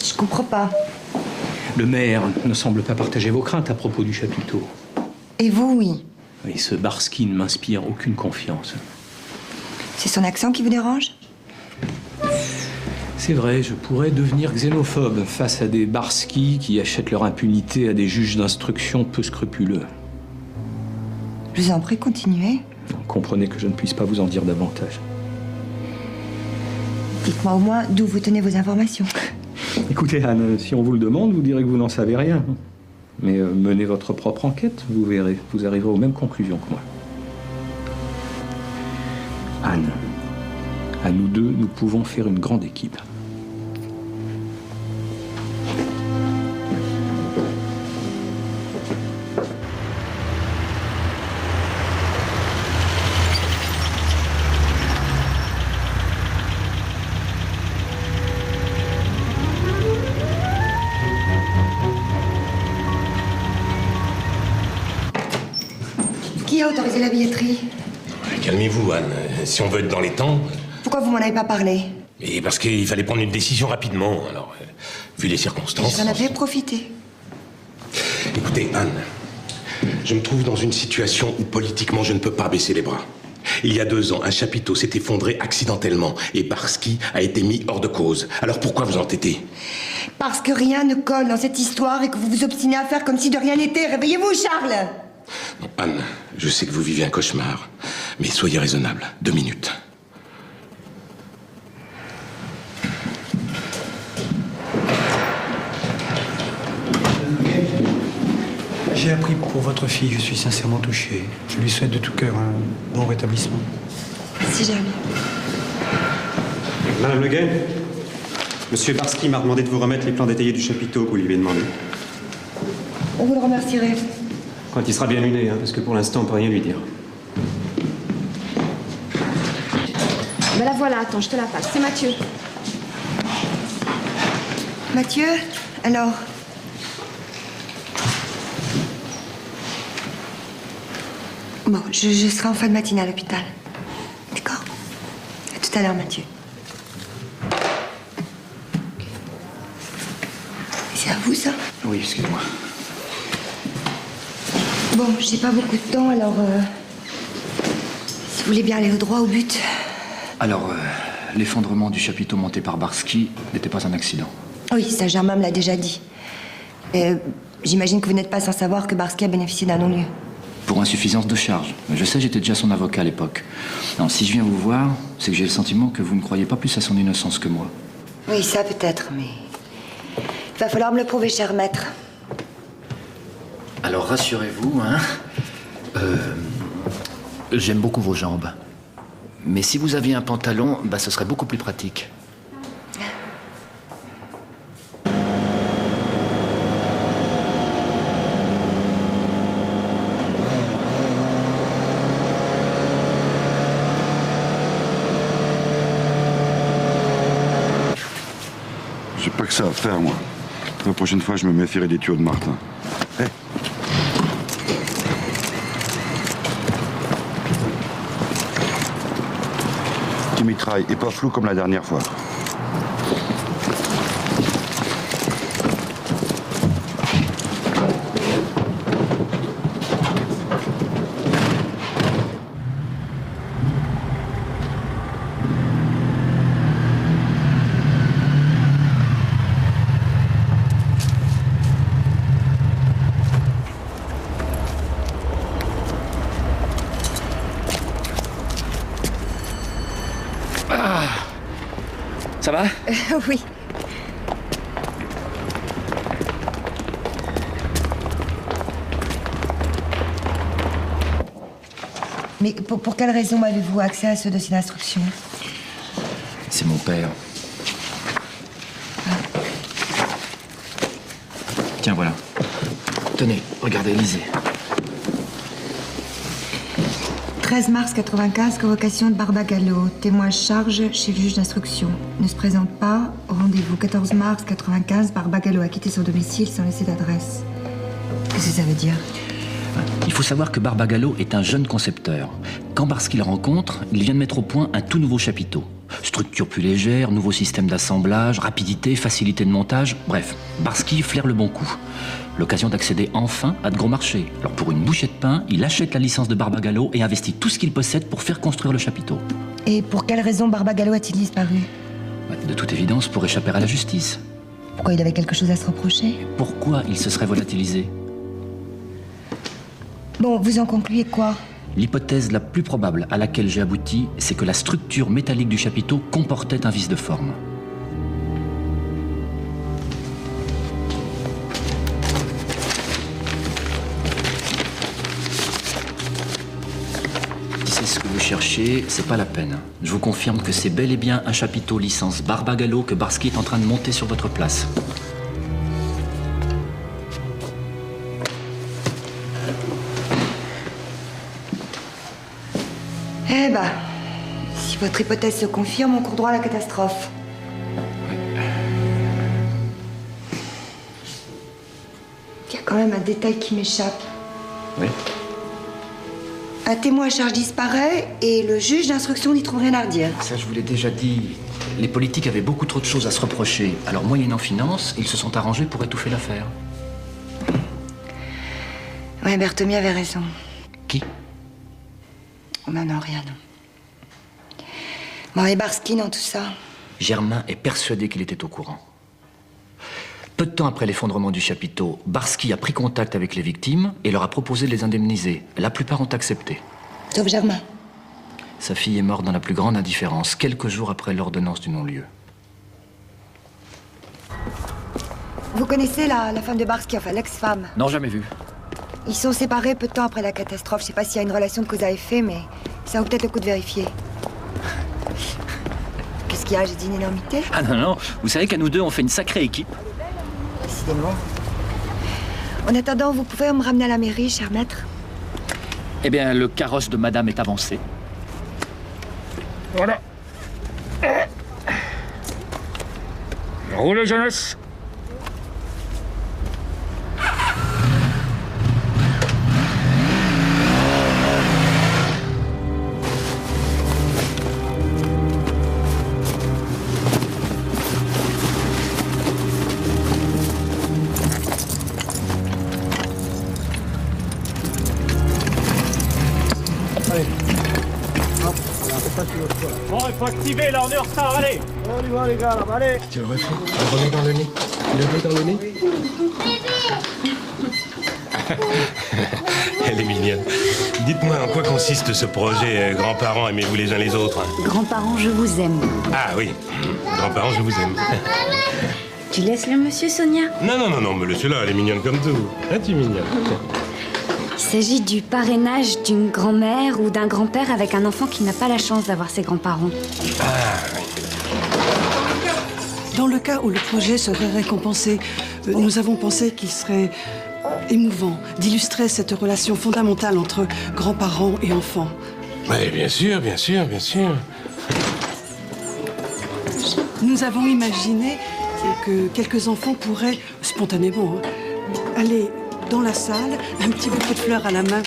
S5: Je comprends pas.
S20: Le maire ne semble pas partager vos craintes à propos du chapiteau.
S5: Et vous, oui.
S20: Et ce Barski ne m'inspire aucune confiance.
S5: C'est son accent qui vous dérange?
S20: C'est vrai, je pourrais devenir xénophobe face à des Barski qui achètent leur impunité à des juges d'instruction peu scrupuleux.
S5: Je vous en prie, continuez.
S20: Comprenez que je ne puisse pas vous en dire davantage.
S5: Dites-moi au moins d'où vous tenez vos informations.
S20: Écoutez, Anne, si on vous le demande, vous direz que vous n'en savez rien. Mais menez votre propre enquête, vous verrez. Vous arriverez aux mêmes conclusions que moi. Anne, à nous deux, nous pouvons faire une grande équipe.
S5: la billetterie?
S2: Calmez-vous, Anne. Si on veut être dans les temps...
S5: Pourquoi vous m'en avez pas parlé?
S2: Et parce qu'il fallait prendre une décision rapidement. Alors, vu les circonstances...
S5: J'en avais profité.
S2: Écoutez, Anne, je me trouve dans une situation où politiquement je ne peux pas baisser les bras. Il y a 2 ans, un chapiteau s'est effondré accidentellement et Barski a été mis hors de cause. Alors pourquoi vous entêtez?
S5: Parce que rien ne colle dans cette histoire et que vous vous obstinez à faire comme si de rien n'était. Réveillez-vous, Charles!
S2: Non, Anne, je sais que vous vivez un cauchemar, mais soyez raisonnable. 2 minutes.
S3: J'ai appris pour votre fille, je suis sincèrement touché. Je lui souhaite de tout cœur un bon rétablissement.
S5: Merci, Jérémy.
S21: Madame Le Guen, Monsieur Barski m'a demandé de vous remettre les plans détaillés du chapiteau que vous lui avez demandé.
S5: On vous le remercierait.
S21: Quand il sera bien luné, hein, parce que pour l'instant, on peut rien lui dire.
S15: Ben la voilà, attends, je te la passe. C'est Mathieu.
S5: Mathieu, alors? Bon, je serai en fin de matinée à l'hôpital. D'accord? À tout à l'heure, Mathieu. C'est à vous, ça?
S4: Oui, excuse-moi.
S5: Bon, j'ai pas beaucoup de temps, alors... si vous voulez bien aller droit au but.
S4: Alors, l'effondrement du chapiteau monté par Barski n'était pas un accident.
S5: Oui, ça, Germain me l'a déjà dit. J'imagine que vous n'êtes pas sans savoir que Barski a bénéficié d'un non-lieu.
S4: Pour insuffisance de charge. Je sais, j'étais déjà son avocat à l'époque. Non, si je viens vous voir, c'est que j'ai le sentiment que vous ne croyez pas plus à son innocence que moi.
S5: Oui, ça peut-être, mais... il va falloir me le prouver, cher maître.
S4: Alors rassurez-vous, hein. J'aime beaucoup vos jambes. Mais si vous aviez un pantalon, bah, ce serait beaucoup plus pratique.
S14: J'ai pas que ça à faire, moi. La prochaine fois, je me méfierai des tuyaux de Martin. Hé. Qui mitraille et pas flou comme la dernière fois.
S4: Ça va?
S5: Oui. Mais pour quelle raison avez-vous accès à ce dossier d'instruction?
S4: C'est mon père. Tiens, voilà. Tenez, regardez, lisez.
S5: 13 mars 95, convocation de Barbagallo. Témoin charge chez le juge d'instruction. Ne se présente pas. Rendez-vous 14 mars 95. Barbagallo a quitté son domicile sans laisser d'adresse. Qu'est-ce que ça veut dire?
S4: Il faut savoir que Barbagallo est un jeune concepteur. Quand Barski le rencontre, il vient de mettre au point un tout nouveau chapiteau. Structure plus légère, nouveau système d'assemblage, rapidité, facilité de montage. Bref, Barski flaire le bon coup. L'occasion d'accéder enfin à de gros marchés. Alors pour une bouchée de pain, il achète la licence de Barbagallo et investit tout ce qu'il possède pour faire construire le chapiteau.
S5: Et pour quelle raison Barbagallo a-t-il disparu?
S4: De toute évidence, pour échapper à la justice.
S5: Pourquoi il avait quelque chose à se reprocher?
S4: Pourquoi il se serait volatilisé?
S5: Bon, vous en concluez quoi?
S4: L'hypothèse la plus probable à laquelle j'ai abouti, c'est que la structure métallique du chapiteau comportait un vice de forme. Si c'est ce que vous cherchez, c'est pas la peine. Je vous confirme que c'est bel et bien un chapiteau licence Barbagallo que Barski est en train de monter sur votre place.
S5: Eh ben, si votre hypothèse se confirme, on court droit à la catastrophe. Il y a quand même un détail qui m'échappe.
S4: Oui.
S5: Un témoin à charge disparaît et le juge d'instruction n'y trouve rien à redire.
S4: Ça, je vous l'ai déjà dit. Les politiques avaient beaucoup trop de choses à se reprocher. Alors, moyennant finance, ils se sont arrangés pour étouffer l'affaire.
S5: Ouais, Berthomé avait raison.
S4: Qui?
S5: Non, rien, non. Bon, et Barski dans tout ça?
S4: Germain est persuadé qu'il était au courant. Peu de temps après l'effondrement du chapiteau, Barski a pris contact avec les victimes et leur a proposé de les indemniser. La plupart ont accepté.
S5: Sauf Germain.
S4: Sa fille est morte dans la plus grande indifférence, quelques jours après l'ordonnance du non-lieu.
S5: Vous connaissez la femme de Barski, enfin l'ex-femme?
S4: Non, jamais vu.
S5: Ils sont séparés peu de temps après la catastrophe. Je sais pas s'il y a une relation de cause à effet, mais ça vaut peut-être le coup de vérifier. Qu'est-ce qu'il y a? J'ai dit une énormité?
S4: Ah non, vous savez qu'à nous deux, on fait une sacrée équipe.
S5: Décidément. En attendant, vous pouvez me ramener à la mairie, cher maître?
S4: Eh bien, le carrosse de madame est avancé.
S8: Voilà. Roulez, jeunesse.
S9: Allez.
S8: Bon, il faut activer, là, on est en retard, allez.
S9: On y va, les gars, là, allez.
S16: Tu le refais? Le nez dans le nez. Le nez dans le nez.
S2: Elle est mignonne. Dites-moi, en quoi consiste ce projet Grands-parents, aimez-vous les uns les autres?
S22: Grands-parents, je vous aime.
S2: Ah oui, Grands-parents, je vous aime.
S22: Tu laisses le monsieur, Sonia?
S2: Non, mais laissez-la, elle est mignonne comme tout. Hein, tu es mignonne.
S22: Il s'agit du parrainage d'une grand-mère ou d'un grand-père avec un enfant qui n'a pas la chance d'avoir ses grands-parents.
S2: Ah,
S23: Dans le cas où le projet serait récompensé, nous avons pensé qu'il serait émouvant d'illustrer cette relation fondamentale entre grands-parents et enfants.
S2: oui, bien sûr.
S23: Nous avons imaginé que quelques enfants pourraient, spontanément, aller dans la salle, un petit bouquet de fleurs à la main,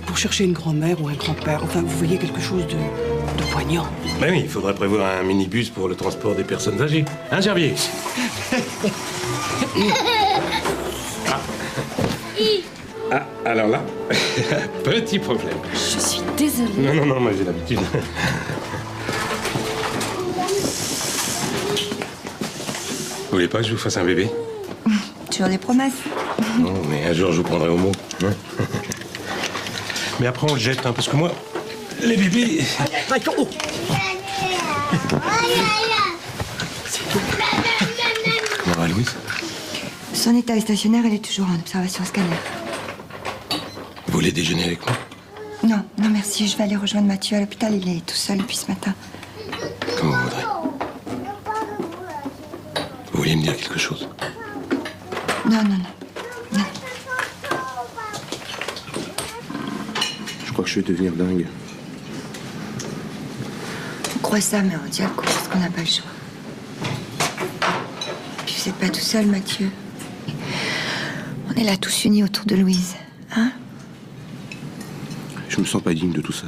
S23: pour chercher une grand-mère ou un grand-père. Enfin, vous voyez, quelque chose de poignant.
S2: Ben oui, il faudrait prévoir un minibus pour le transport des personnes âgées. Hein, Gervier? Ah, alors là, petit problème.
S22: Je suis désolée.
S2: Non, moi j'ai l'habitude. Vous voulez pas que je vous fasse un bébé?
S5: Toujours des promesses.
S2: Non, mais un jour je vous prendrai au mot. Hein. Mais après on le jette, hein, parce que moi, les bébés... Comment va Louise?
S5: Son état est stationnaire, elle est toujours en observation scanner.
S2: Vous voulez déjeuner avec moi?
S5: Non, merci, je vais aller rejoindre Mathieu à l'hôpital, il est tout seul depuis ce matin.
S2: Comme vous voudrez. Vous vouliez me dire quelque chose?
S5: Non.
S16: Je crois que je vais devenir dingue.
S5: On croit ça, mais on tient le coup parce qu'on n'a pas le choix. Puis vous n'êtes pas tout seul, Mathieu. On est là tous unis autour de Louise, hein?
S16: Je me sens pas digne de tout ça.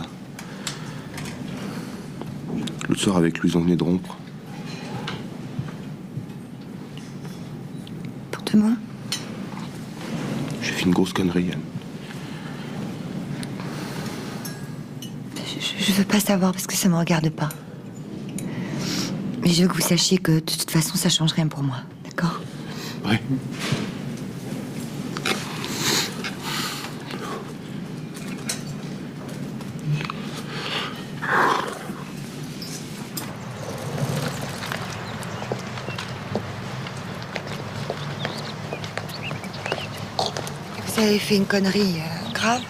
S16: L'autre soir, avec Louise, on venait de rompre.
S5: Pour demain?
S16: J'ai fait une grosse connerie, Anne.
S5: Je veux pas savoir parce que ça me regarde pas. Mais je veux que vous sachiez que de toute façon, ça change rien pour moi, d'accord?
S16: Ouais.
S5: Vous avez fait une connerie grave?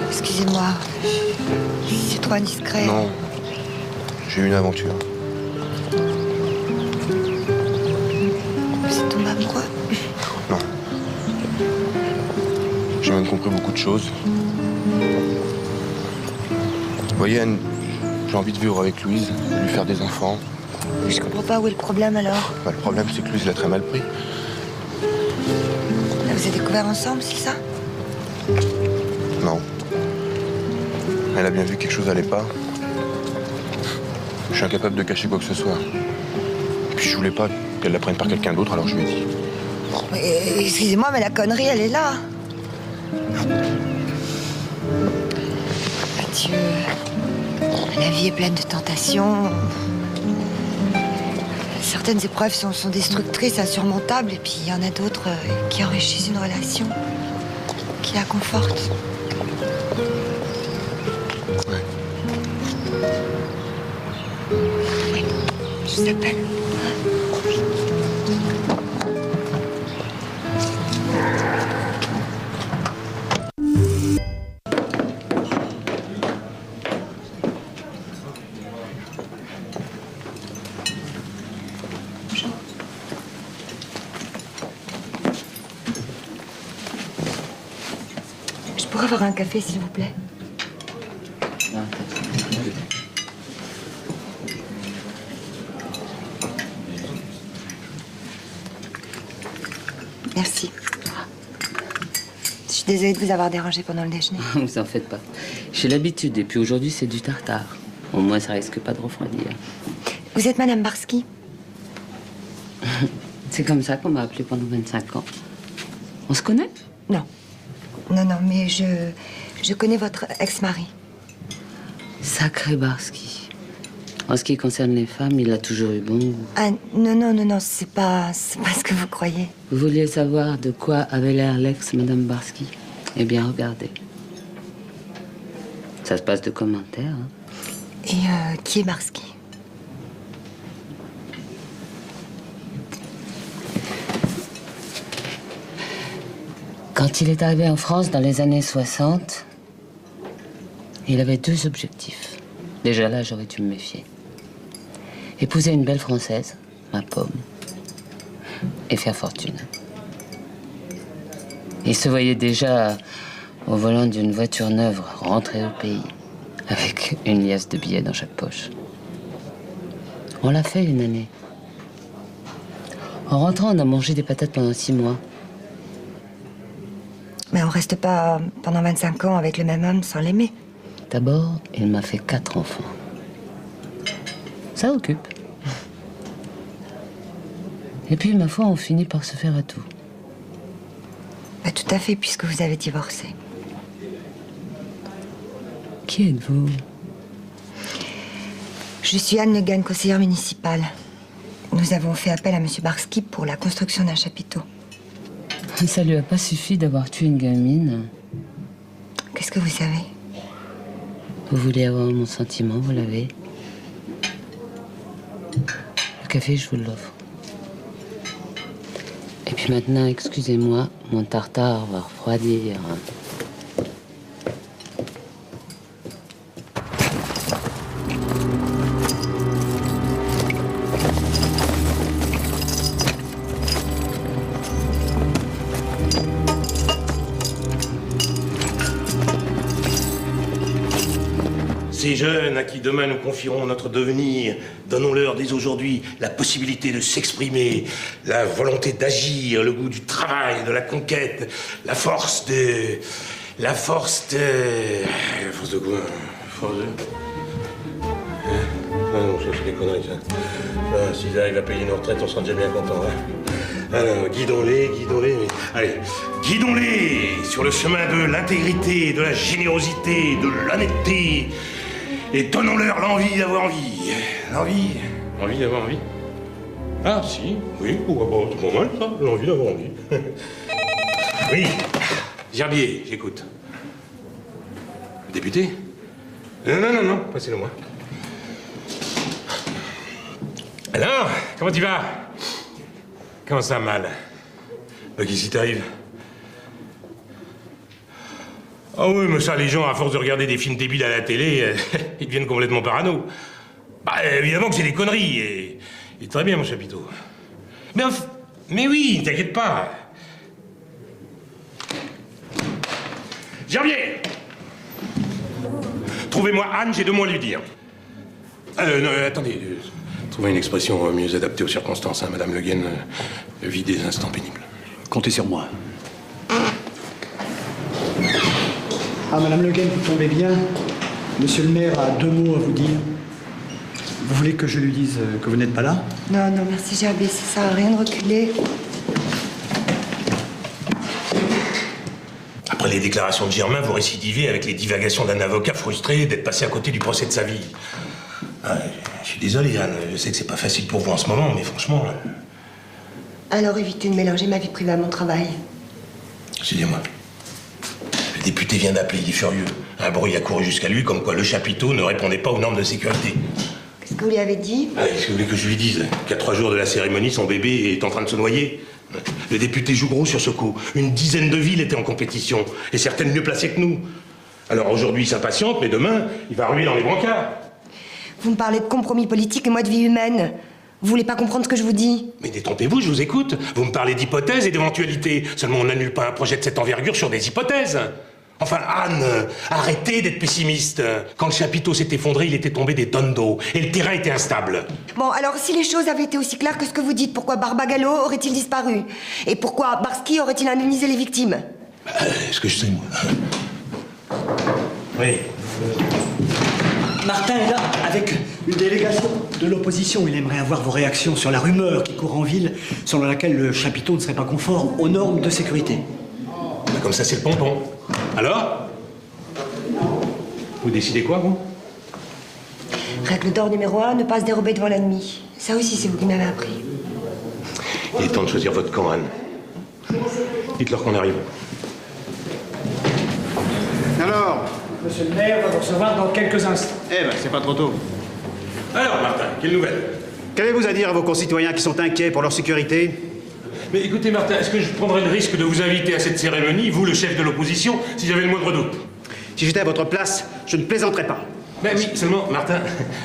S5: Excusez-moi, c'est trop indiscret.
S16: Non. J'ai eu une aventure.
S5: Vous êtes tombé amoureux?
S16: Non. J'ai même compris beaucoup de choses. Vous voyez, Anne, j'ai envie de vivre avec Louise, de lui faire des enfants.
S5: Je comprends pas où est le problème alors.
S16: Bah, le problème, c'est que Louise l'a très mal pris.
S5: Là, vous avez découvert ensemble, c'est ça?
S16: Non. Elle a bien vu que quelque chose allait pas. Je suis incapable de cacher quoi que ce soit. Et puis je voulais pas qu'elle la prenne par quelqu'un d'autre, alors je lui ai dit.
S5: Excusez-moi, mais la connerie, elle est là. Mathieu, la vie est pleine de tentations. Certaines épreuves sont destructrices, insurmontables, et puis il y en a d'autres qui enrichissent une relation, qui la confortent.
S16: Ouais.
S5: Je t'appelle. Je pourrais avoir un café, s'il vous plaît? Merci. Je suis désolée de vous avoir dérangé pendant le déjeuner.
S1: Vous en faites pas. J'ai l'habitude, et puis aujourd'hui, c'est du tartare. Au moins, ça risque pas de refroidir.
S5: Vous êtes Madame Barski?
S1: C'est comme ça qu'on m'a appelée pendant 25 ans. On se connaît?
S5: Non. Non, mais je connais votre ex-mari.
S1: Sacré Barski. En ce qui concerne les femmes, il a toujours eu bon goût.
S5: Ah, non, c'est pas ce que vous croyez.
S1: Vous vouliez savoir de quoi avait l'air l'ex Madame Barski? Eh bien, regardez. Ça se passe de commentaires. Hein.
S5: Et qui est Barski?
S1: Quand il est arrivé en France dans les années 60, il avait deux objectifs. Déjà là, j'aurais dû me méfier. Épouser une belle Française, ma pomme, et faire fortune. Il se voyait déjà au volant d'une voiture neuve, rentré au pays, avec une liasse de billets dans chaque poche. On l'a fait une année. En rentrant, on a mangé des patates pendant 6 mois.
S5: Mais on reste pas pendant 25 ans avec le même homme sans l'aimer.
S1: D'abord, il m'a fait 4 enfants. Ça occupe. Et puis, ma foi, on finit par se faire à tout.
S5: Pas tout à fait, puisque vous avez divorcé.
S1: Qui êtes-vous?
S5: Je suis Anne Le Guen, conseillère municipale. Nous avons fait appel à Monsieur Barski pour la construction d'un chapiteau.
S1: Ça lui a pas suffi d'avoir tué une gamine.
S5: Qu'est-ce que vous savez?
S1: Vous voulez avoir mon sentiment, vous l'avez. Le café, je vous l'offre. Et puis maintenant, excusez-moi, mon tartare va refroidir.
S2: Ces jeunes à qui demain nous confierons notre devenir, donnons-leur dès aujourd'hui la possibilité de s'exprimer, la volonté d'agir, le goût du travail, de la conquête, la force de... La force de quoi? Force de... Ah non, ça c'est des conneries, ça. Ah, s'ils arrivent à payer nos retraites, on sera déjà bien contents, hein. Alors, guidons-les, mais... Allez, guidons-les sur le chemin de l'intégrité, de la générosité, de l'honnêteté. Et donnons-leur l'envie d'avoir envie. L'envie d'avoir envie? Ah, si, oui, pourquoi pas, c'est pas mal, ça, l'envie d'avoir envie. Oui, Gerbier, j'écoute. Député? Non, passez-le-moi. Alors, comment tu vas? Comment ça, mal? Qu'est-ce qui t'arrive? Ah oui, mais ça, les gens, à force de regarder des films débiles à la télé, ils deviennent complètement parano. Bah, évidemment que c'est des conneries, et très bien, mon chapiteau. Mais oui, t'inquiète pas. Gerbier! Trouvez-moi Anne, j'ai 2 mots à lui dire. Non, attendez, trouvez une expression mieux adaptée aux circonstances, hein, Madame Le Guen. Vit des instants pénibles.
S3: Comptez sur moi. Ah, Madame Le Guen, vous tombez bien. Monsieur le maire a 2 mots à vous dire. Vous voulez que je lui dise que vous n'êtes pas là?
S5: Non, non, merci, Gerbier, ça sert à rien de reculer.
S2: Après les déclarations de Germain, vous récidivez avec les divagations d'un avocat frustré d'être passé à côté du procès de sa vie. Ah, je suis désolé, Anne, je sais que c'est pas facile pour vous en ce moment, mais franchement...
S5: Alors évitez de mélanger ma vie privée à mon travail.
S2: Excusez-moi. Le député vient d'appeler, il est furieux. Un bruit a couru jusqu'à lui, comme quoi le chapiteau ne répondait pas aux normes de sécurité.
S5: Qu'est-ce que vous lui avez dit?
S2: Qu'est-ce que vous voulez que je lui dise? Qu'à 3 jours de la cérémonie, son bébé est en train de se noyer? Le député joue gros sur ce coup. Une dizaine de villes étaient en compétition, et certaines mieux placées que nous. Alors aujourd'hui, il s'impatiente, mais demain, il va ruer dans les brancards.
S5: Vous me parlez de compromis politique et moi de vie humaine. Vous voulez pas comprendre ce que je vous dis?
S2: Mais détrompez-vous, je vous écoute. Vous me parlez d'hypothèses et d'éventualités. Seulement, on n'annule pas un projet de cette envergure sur des hypothèses. Enfin, Anne, arrêtez d'être pessimiste. Quand le chapiteau s'est effondré, il était tombé des tonnes d'eau. Et le terrain était instable.
S5: Bon, alors si les choses avaient été aussi claires que ce que vous dites, pourquoi Barbagallo aurait-il disparu? Et pourquoi Barski aurait-il indemnisé les victimes?
S2: Est-ce que je sais, moi? Oui.
S3: Martin est là, avec une délégation de l'opposition. Il aimerait avoir vos réactions sur la rumeur qui court en ville, selon laquelle le chapiteau ne serait pas conforme aux normes de sécurité.
S2: Comme ça, c'est le pompon. Alors? Vous décidez quoi, vous?
S5: Règle d'or numéro 1, ne pas se dérober devant l'ennemi. Ça aussi, c'est vous qui m'avez appris.
S2: Il est temps de choisir votre camp, Anne. Dites-leur qu'on arrive.
S9: Alors,
S3: Monsieur le maire va vous recevoir dans quelques instants.
S9: Eh ben, c'est pas trop tôt.
S2: Alors, Martin, quelle nouvelle?
S9: Qu'avez-vous à dire à vos concitoyens qui sont inquiets pour leur sécurité?
S2: Mais écoutez, Martin, est-ce que je prendrais le risque de vous inviter à cette cérémonie, vous, le chef de l'opposition, si j'avais le moindre doute?
S9: Si j'étais à votre place, je ne plaisanterais pas.
S2: Ben oui, seulement, Martin,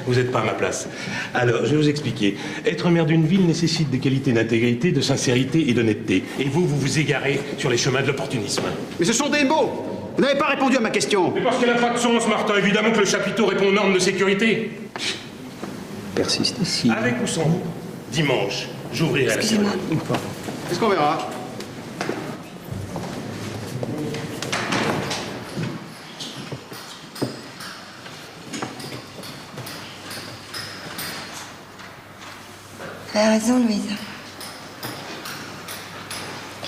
S2: vous n'êtes pas à ma place. Alors, je vais vous expliquer. Être maire d'une ville nécessite des qualités d'intégrité, de sincérité et d'honnêteté. Et vous vous égarez sur les chemins de l'opportunisme.
S9: Mais ce sont des mots! Vous n'avez pas répondu à ma question.
S2: Mais parce qu'elle n'a pas de sens, Martin. Évidemment que le chapiteau répond aux normes de sécurité.
S20: Persiste ici.
S2: Avec ou sans vous, dimanche, j'ouvrirai la cérémonie.
S9: Qu'est-ce qu'on verra?
S5: Elle a raison, Louise.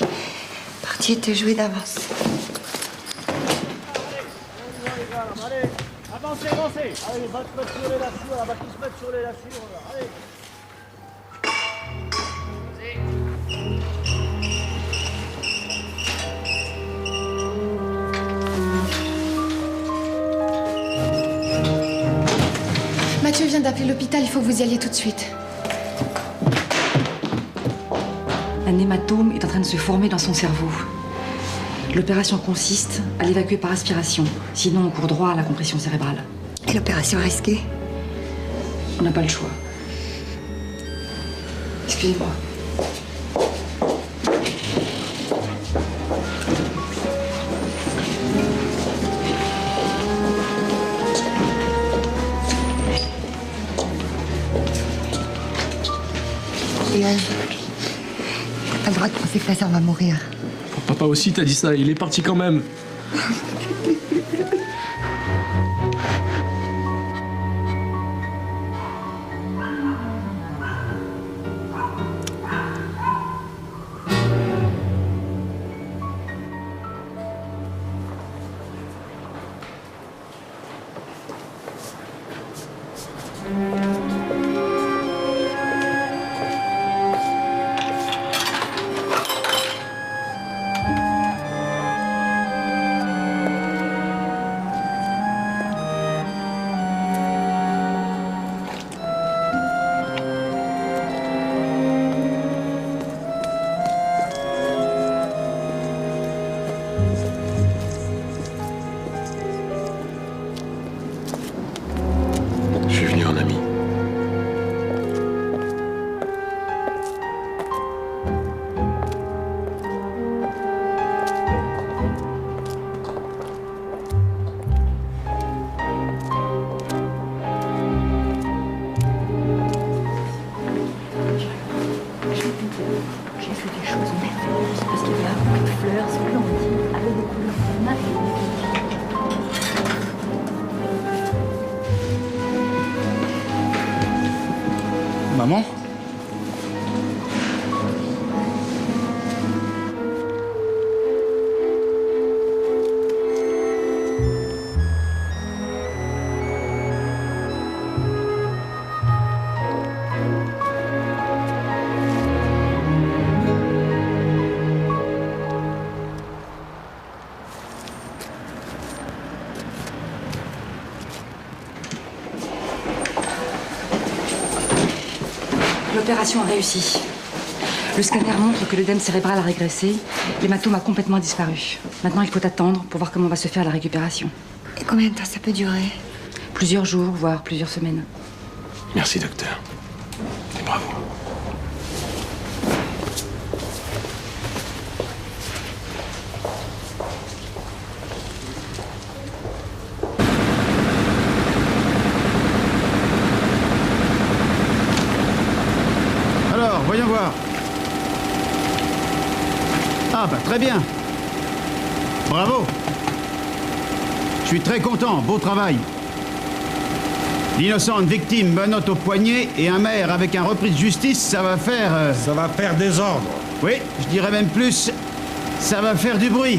S5: La partie était jouée d'avance.
S8: Allez, avancez, avancez. Allez, va te mettre sur les lassures, va tous se mettre sur les lassures. Allez.
S15: Mathieu vient d'appeler l'hôpital, il faut que vous y alliez tout de suite.
S19: Un hématome est en train de se former dans son cerveau. L'opération consiste à l'évacuer par aspiration. Sinon, on court droit à la compression cérébrale.
S5: Et l'opération risquée?
S19: On n'a pas le choix. Excusez-moi.
S5: Léon, t'as pas le droit de penser que ta sœur va mourir.
S6: Papa aussi t'a dit ça, il est parti quand même. Maman?
S19: L'opération a réussi. Le scanner montre que l'œdème cérébral a régressé. L'hématome a complètement disparu. Maintenant, il faut attendre pour voir comment va se faire la récupération.
S5: Et combien de temps ça peut durer?
S19: Plusieurs jours, voire plusieurs semaines.
S2: Merci, docteur. Et bravo.
S7: Alors, voyons voir. Ah bah très bien. Bravo. Je suis très content, beau travail. L'innocente victime menotte au poignet et un maire avec un repris de justice, ça va faire...
S13: Ça va faire désordre.
S7: Oui, je dirais même plus, ça va faire du bruit.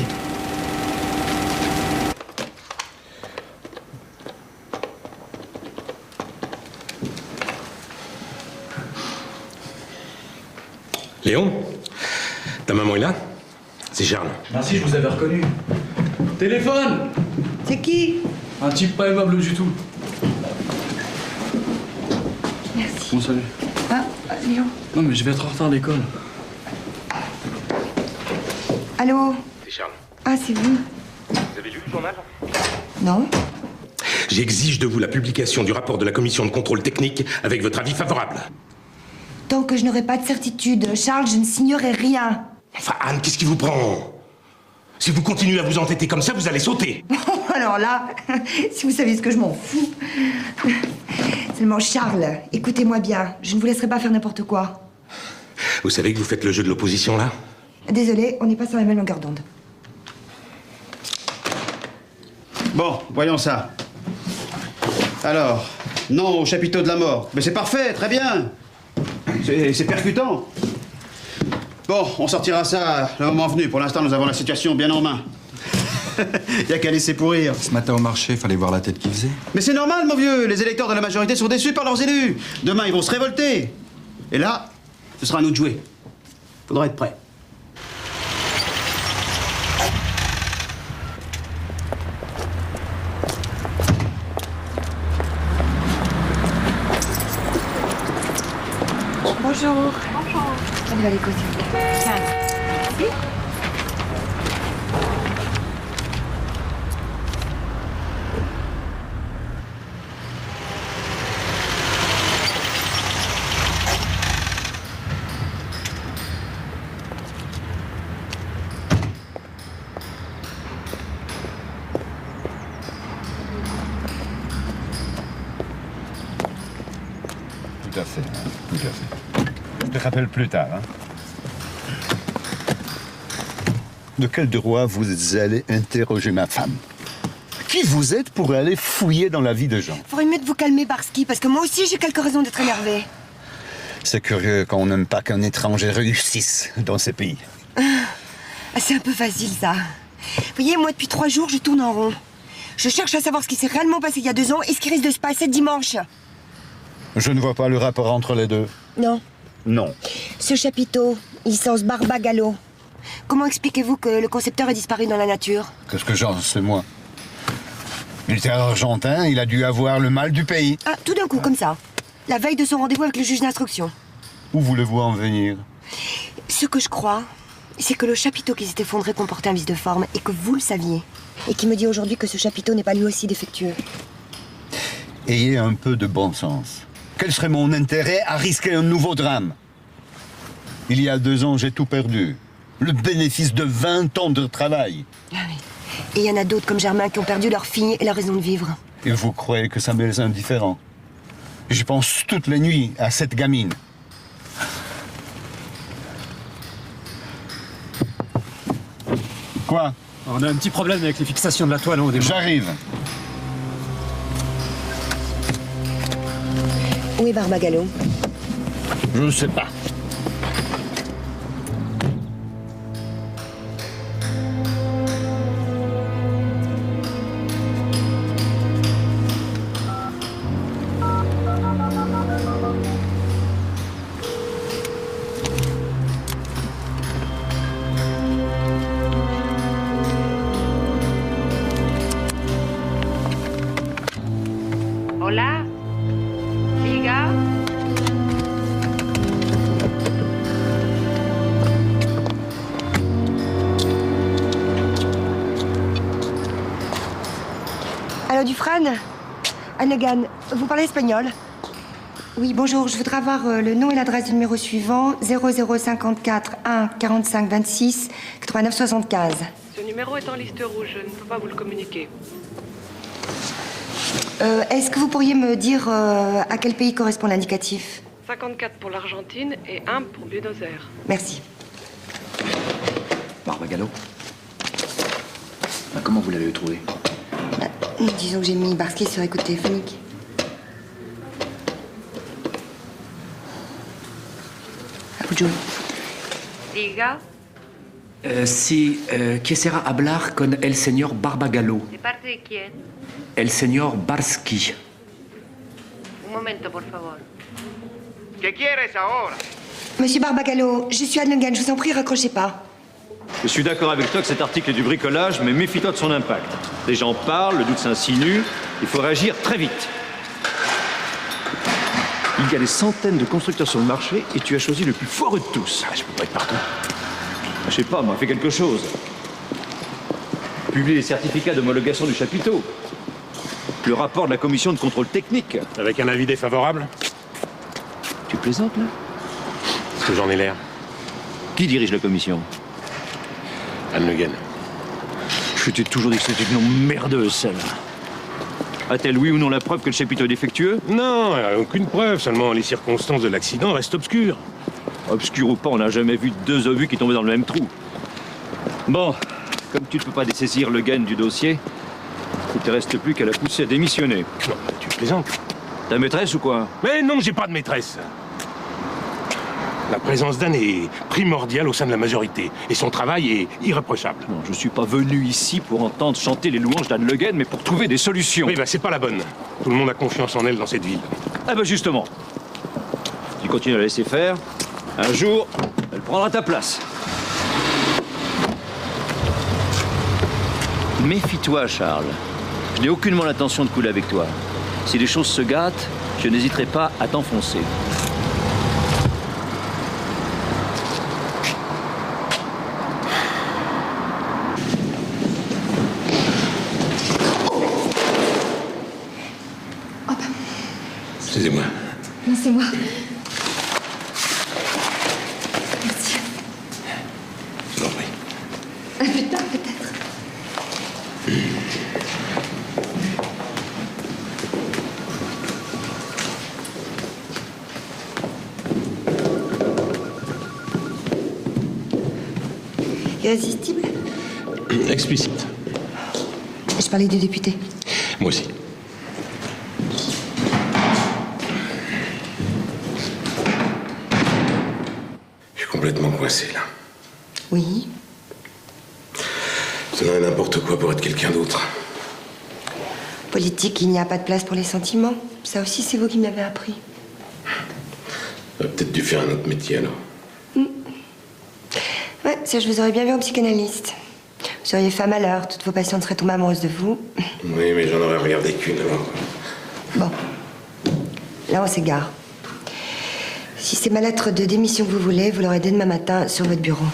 S2: Léon, ta maman est là? C'est Charles.
S6: Merci, je vous avais reconnu. Téléphone!
S5: C'est qui?
S6: Un type pas aimable du tout.
S5: Merci.
S6: Bon, salut.
S5: Ah, Léon.
S6: Non, mais je vais être en retard à l'école.
S5: Allô?
S2: C'est Charles.
S5: Ah, c'est vous?
S2: Vous avez lu le journal?
S5: Non.
S2: J'exige de vous la publication du rapport de la commission de contrôle technique avec votre avis favorable.
S5: Tant que je n'aurai pas de certitude, Charles, je ne signerai rien.
S2: Enfin, Anne, qu'est-ce qui vous prend? Si vous continuez à vous entêter comme ça, vous allez sauter.
S5: Alors là, si vous saviez ce que je m'en fous. Seulement, Charles, écoutez-moi bien, je ne vous laisserai pas faire n'importe quoi.
S2: Vous savez que vous faites le jeu de l'opposition, là?
S5: Désolé, on n'est pas sur la même longueur d'onde.
S7: Bon, voyons ça. Alors, non au chapiteau de la mort. Mais c'est parfait, très bien. C'est percutant. Bon, on sortira ça le moment venu. Pour l'instant, nous avons la situation bien en main. Y a qu'à laisser pourrir.
S18: Ce matin au marché, fallait voir la tête qu'ils faisaient.
S7: Mais c'est normal, mon vieux. Les électeurs de la majorité sont déçus par leurs élus. Demain, ils vont se révolter. Et là, ce sera à nous de jouer. Faudra être prêt.
S5: Bonjour. Bonjour. Allez, allez, s'il vous plaît. Tiens. Merci.
S18: Tout à fait, tout à fait. Je te rappelle plus tard, hein. De quel droit vous allez interroger ma femme? Qui vous êtes pour aller fouiller dans la vie de gens?
S5: Faudrait mieux de vous calmer, Barski, parce que moi aussi j'ai quelques raisons d'être énervée.
S18: C'est curieux qu'on n'aime pas qu'un étranger réussisse dans ces pays.
S5: C'est un peu facile, ça. Vous voyez, moi, depuis 3 jours, je tourne en rond. Je cherche à savoir ce qui s'est réellement passé il y a 2 ans et ce qui risque de se passer dimanche.
S18: Je ne vois pas le rapport entre les deux.
S5: Non.
S18: Non.
S5: Ce chapiteau, licence Barbagallo. Comment expliquez-vous que le concepteur est disparu dans la nature?
S18: Qu'est-ce que j'en sais, moi? Il était argentin, il a dû avoir le mal du pays.
S5: Ah, tout d'un coup, comme ça. La veille de son rendez-vous avec le juge d'instruction.
S18: Où voulez-vous en venir?
S5: Ce que je crois, c'est que le chapiteau qui s'est effondré comportait un vice de forme et que vous le saviez. Et qui me dit aujourd'hui que ce chapiteau n'est pas lui aussi défectueux.
S18: Ayez un peu de bon sens. Quel serait mon intérêt à risquer un nouveau drame? Il y a 2 ans, j'ai tout perdu. Le bénéfice de 20 ans de travail.
S5: Ah oui. Et il y en a d'autres comme Germain qui ont perdu leur fille et leur raison de vivre.
S18: Et vous croyez que ça me laisse indifférent? Je pense toutes les nuits à cette gamine. Quoi?
S21: On a un petit problème avec les fixations de la toile au début.
S18: J'arrive.
S5: Où est Barbagallo?
S18: Je ne sais pas.
S11: Hola, diga.
S5: Allô, Dufresne? Hannegan, vous parlez espagnol? Oui, bonjour, je voudrais avoir le nom et l'adresse du numéro suivant, 0054 1 45 26 89 75.
S12: Ce numéro est en liste rouge, je ne peux pas vous le communiquer.
S5: Est-ce que vous pourriez me dire à quel pays correspond l'indicatif?
S12: 54 pour l'Argentine et 1 pour Buenos Aires.
S5: Merci.
S4: Barbagallo. Comment vous l'avez trouvé?
S5: Disons que j'ai mis Barski sur écoute téléphonique. À vous de jouer.
S12: Diga.
S4: Si quisiera hablar con el señor Barbagallo.
S12: ¿De parte de quién?
S4: El señor Barski.
S12: Un momento, por favor.
S8: ¿Qué quieres ahora?
S5: Monsieur Barbagallo, je suis Hannegan, je vous en prie, raccrochez pas.
S13: Je suis d'accord avec toi que cet article est du bricolage, mais méfie-toi de son impact. Les gens parlent, le doute s'insinue, il faut réagir très vite. Il y a des centaines de constructeurs sur le marché et tu as choisi le plus foireux de tous.
S2: Je peux pas être partout.
S13: Je sais pas, moi, fais quelque chose. Publie les certificats d'homologation du chapiteau. Le rapport de la commission de contrôle technique.
S2: Avec un avis défavorable?
S13: Tu plaisantes, là?
S2: Est-ce que j'en ai l'air?
S13: Qui dirige la commission?
S2: Hannegan.
S13: Je t'ai toujours dit que c'était une nom merdeuse, celle-là. A-t-elle oui ou non la preuve que le chapiteau est défectueux?
S2: Non, aucune preuve, seulement les circonstances de l'accident restent obscures.
S13: Obscur ou pas, on n'a jamais vu deux obus qui tombaient dans le même trou. Bon, comme tu ne peux pas dessaisir le gain du dossier, il ne te reste plus qu'à la pousser à démissionner.
S2: Non, tu plaisantes.
S13: Ta maîtresse ou quoi?
S2: Mais non, j'ai pas de maîtresse. La présence d'Anne est primordiale au sein de la majorité, et son travail est irréprochable.
S13: Non, je suis pas venu ici pour entendre chanter les louanges d'Anne Le Guen, mais pour trouver des solutions.
S2: Oui, c'est pas la bonne. Tout le monde a confiance en elle dans cette ville.
S13: Ah justement. Tu continues à la laisser faire, un jour, elle prendra ta place. Méfie-toi, Charles. Je n'ai aucunement l'intention de couler avec toi. Si les choses se gâtent, je n'hésiterai pas à t'enfoncer.
S2: Excusez-moi.
S15: Non, c'est moi. Merci.
S2: Je vous en prie.
S15: À plus tard, peut-être.
S5: Irrésistible?
S2: Explicite.
S5: Je parlais du député.
S2: Moi aussi. Complètement coincé, là.
S5: Oui.
S2: Ça n'aurait n'importe quoi pour être quelqu'un d'autre.
S5: Politique, il n'y a pas de place pour les sentiments. Ça aussi, c'est vous qui me l'avez appris.
S2: J'aurais peut-être dû faire un autre métier, alors.
S5: Ouais, ça, je vous aurais bien vu en psychanalyste. Vous seriez femme à l'heure, toutes vos patientes seraient tombées amoureuses de vous.
S2: Oui, mais j'en aurais regardé qu'une, alors.
S5: Bon. Là, on s'égare. Si c'est ma lettre de démission que vous voulez, vous l'aurez dès demain matin sur votre bureau.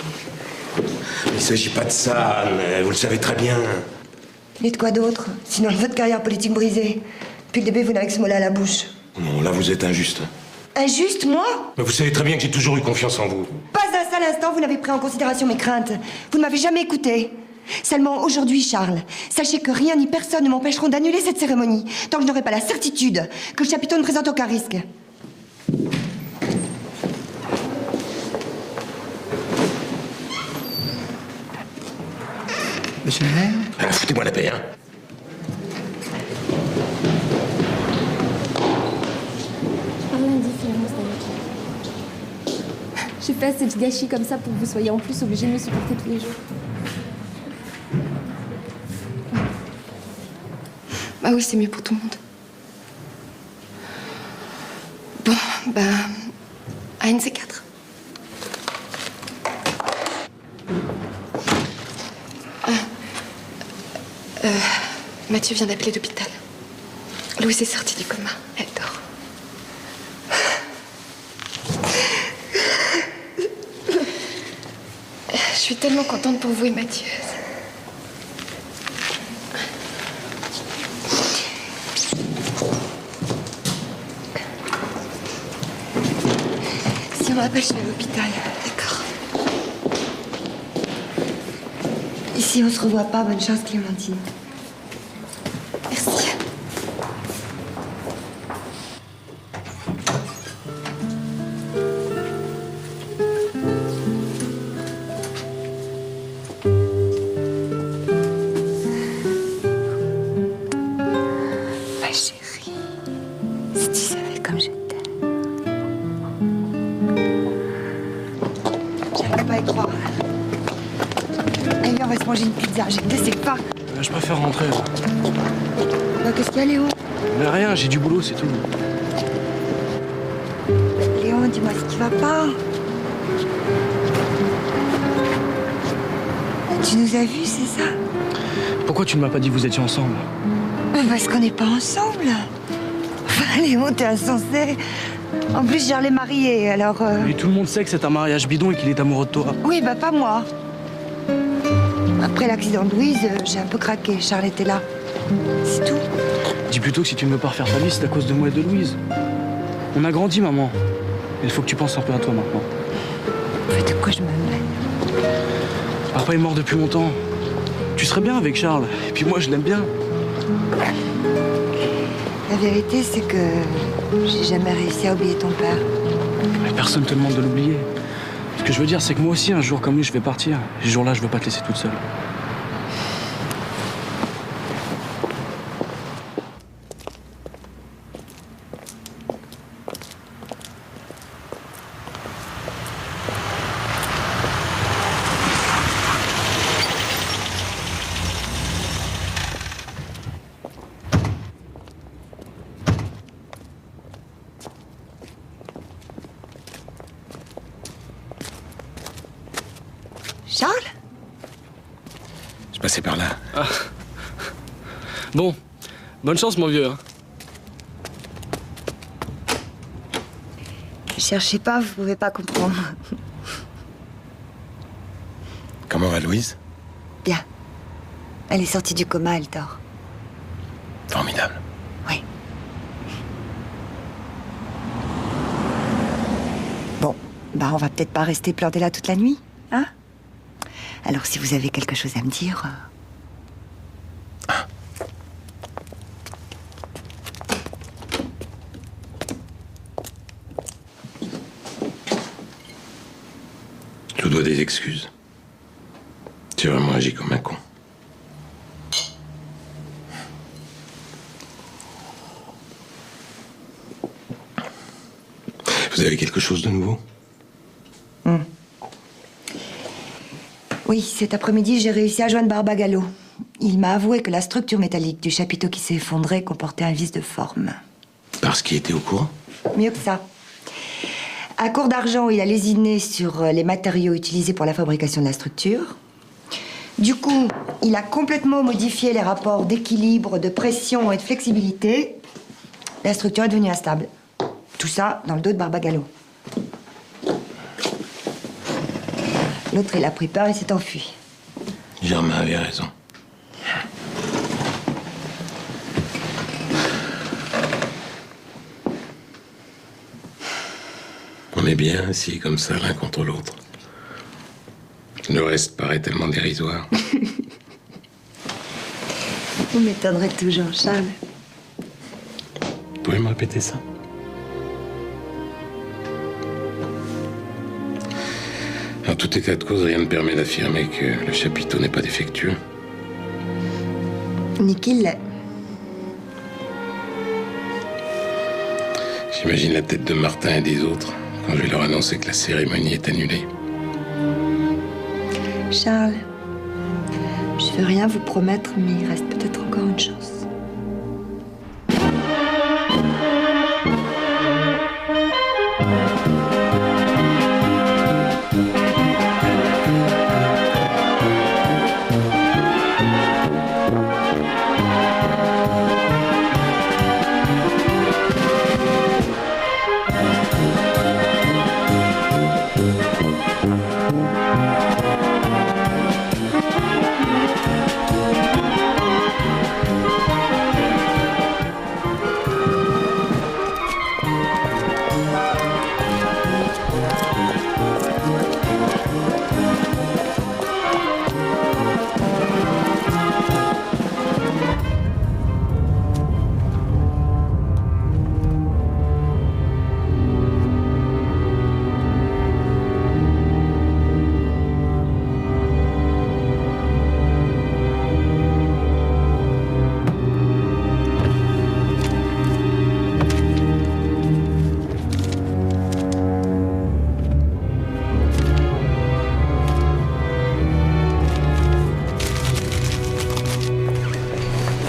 S2: Il ne s'agit pas de ça, Anne. Vous le savez très bien.
S5: Et de quoi d'autre? Sinon, votre carrière politique brisée. Depuis le début, vous n'avez que ce mot-là à la bouche.
S2: Non, là, vous êtes injuste.
S5: Injuste, moi?
S2: Mais vous savez très bien que j'ai toujours eu confiance en vous.
S5: Pas un seul instant, vous n'avez pris en considération mes craintes. Vous ne m'avez jamais écouté. Seulement aujourd'hui, Charles, sachez que rien ni personne ne m'empêcheront d'annuler cette cérémonie tant que je n'aurai pas la certitude que le chapiteau ne présente aucun risque.
S3: Monsieur le maire?
S2: Ah, foutez-moi la paix, hein.
S15: Parle lundi, finalement, c'est avec J'ai fait assez de gâchis comme ça pour que vous soyez en plus obligés de me supporter tous les jours. Bah oui, c'est mieux pour tout le monde. Bon, ben... à une de ces quatre. Mathieu vient d'appeler l'hôpital. Louise est sortie du coma. Elle dort. Je suis tellement contente pour vous et Mathieu. Si on m'appelle, je vais à l'hôpital. D'accord.
S5: Ici, on se revoit pas. Bonne chance, Clémentine.
S15: Merci.
S5: Ma chérie, si tu savais comme je t'aime. J'arrive pas à y croire. Allez, on va se manger une pizza. Je ne sais pas.
S6: Je préfère rentrer. Là.
S5: Bah, qu'est-ce qu'il y a, Léo?
S6: Mais rien, j'ai du boulot, c'est tout.
S5: Léo, dis-moi ce qui va pas. Tu nous as vus, c'est ça?
S6: Pourquoi tu ne m'as pas dit que vous étiez ensemble?
S5: Parce qu'on n'est pas ensemble. Enfin, Léo, t'es insensé. En plus, Charles est marié, alors...
S6: Et tout le monde sait que c'est un mariage bidon et qu'il est amoureux de toi.
S5: Oui, bah pas moi. Après l'accident de Louise, j'ai un peu craqué. Charles était là. C'est tout.
S6: Dis plutôt que si tu ne veux pas refaire ta vie, c'est à cause de moi et de Louise. On a grandi, maman. Il faut que tu penses un peu à toi maintenant.
S5: De quoi je me mêle?
S6: Papa est mort depuis longtemps. Tu serais bien avec Charles. Et puis moi, je l'aime bien.
S5: La vérité, c'est que j'ai jamais réussi à oublier ton père.
S6: Mais personne te demande de l'oublier. Ce que je veux dire, c'est que moi aussi, un jour comme lui, je vais partir. Et ce jour-là, je veux pas te laisser toute seule.
S5: Charles?
S2: Je passais par là.
S6: Ah. Bon, bonne chance, mon vieux. Hein.
S5: Cherchez pas, vous pouvez pas comprendre.
S2: Comment va Louise?
S5: Bien. Elle est sortie du coma, elle dort.
S2: Formidable.
S5: Oui. Bon, bah on va peut-être pas rester planté là toute la nuit, hein? Alors si vous avez quelque chose à me dire...
S2: Je vous dois des excuses. J'ai vraiment agi comme un con. Vous avez quelque chose de nouveau?
S5: Oui, cet après-midi, j'ai réussi à joindre Barbagallo. Il m'a avoué que la structure métallique du chapiteau qui s'est effondré comportait un vice de forme.
S2: Parce qu'il était au courant?
S5: Mieux que ça. À court d'argent, il a lésiné sur les matériaux utilisés pour la fabrication de la structure. Du coup, il a complètement modifié les rapports d'équilibre, de pression et de flexibilité. La structure est devenue instable. Tout ça dans le dos de Barbagallo. L'autre, il a pris peur et s'est enfui.
S2: Germain avait raison. On est bien assis comme ça, l'un contre l'autre. Le reste paraît tellement dérisoire.
S5: Vous m'étonnerez toujours, Charles.
S2: Vous pouvez me répéter ça? En tout état de cause, rien ne permet d'affirmer que le chapiteau n'est pas défectueux.
S5: Ni qu'il l'est.
S2: J'imagine la tête de Martin et des autres quand je vais leur annoncer que la cérémonie est annulée.
S5: Charles, je ne veux rien vous promettre, mais il reste peut-être encore une chance.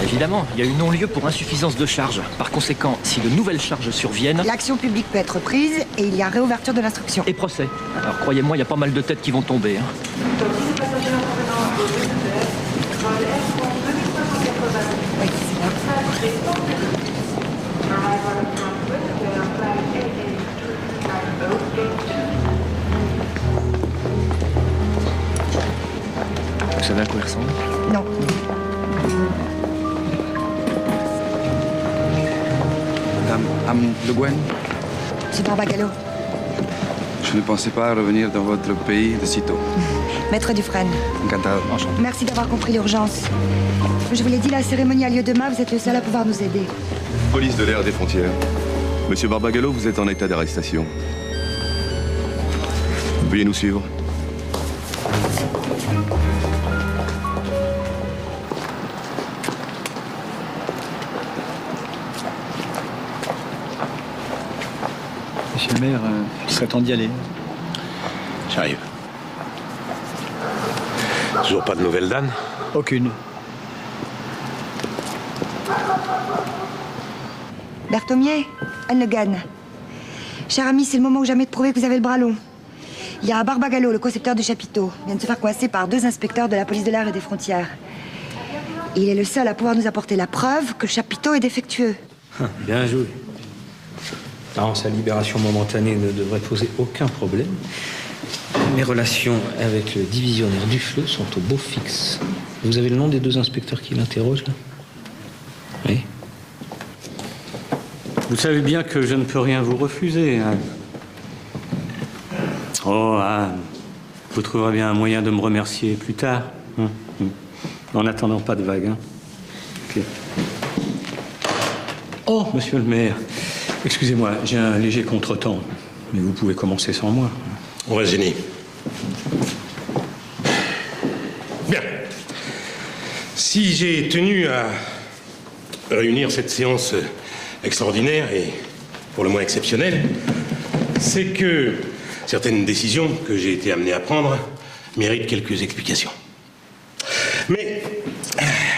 S4: Évidemment, il y a eu non-lieu pour insuffisance de charge. Par conséquent, si de nouvelles charges surviennent...
S5: L'action publique peut être prise et il y a réouverture de l'instruction.
S4: Et procès. Alors croyez-moi, il y a pas mal de têtes qui vont tomber. Hein.
S5: Oui, c'est
S4: Vous savez à quoi il ressemble?
S5: Non.
S10: Madame Le Guen,
S5: C'est Barbagallo.
S10: je ne pensais pas revenir dans votre pays de sitôt.
S5: Maître Dufresne.
S10: Encantado.
S5: Merci d'avoir compris l'urgence. Je vous l'ai dit, la cérémonie a lieu demain, vous êtes le seul à pouvoir nous aider.
S14: Police de l'air et des frontières. Monsieur Barbagallo, vous êtes en état d'arrestation. Veuillez nous suivre.
S3: Monsieur le maire, il serait temps d'y aller.
S2: J'arrive. Toujours pas de nouvelles d'Anne?
S3: Aucune.
S5: Berthomier, Anne Le Guen. Cher ami, c'est le moment ou jamais de prouver que vous avez le bras long. Il y a Barbagallo, le concepteur du chapiteau, vient de se faire coincer par 2 inspecteurs de la police de l'air et des frontières. Il est le seul à pouvoir nous apporter la preuve que le chapiteau est défectueux.
S20: Bien joué. Non, sa libération momentanée ne devrait poser aucun problème. Mes relations avec le divisionnaire Dufleux sont au beau fixe. Vous avez le nom des 2 inspecteurs qui l'interrogent, là? Oui. Vous savez bien que je ne peux rien vous refuser, Anne. Oh, Anne, vous trouverez bien un moyen de me remercier plus tard. En attendant, pas de vague, hein. Ok. Oh, monsieur le maire, excusez-moi, j'ai un léger contretemps, mais vous pouvez commencer sans moi.
S2: On va se gêner. Bien. Si j'ai tenu à réunir cette séance extraordinaire et pour le moins exceptionnelle, c'est que certaines décisions que j'ai été amené à prendre méritent quelques explications. Mais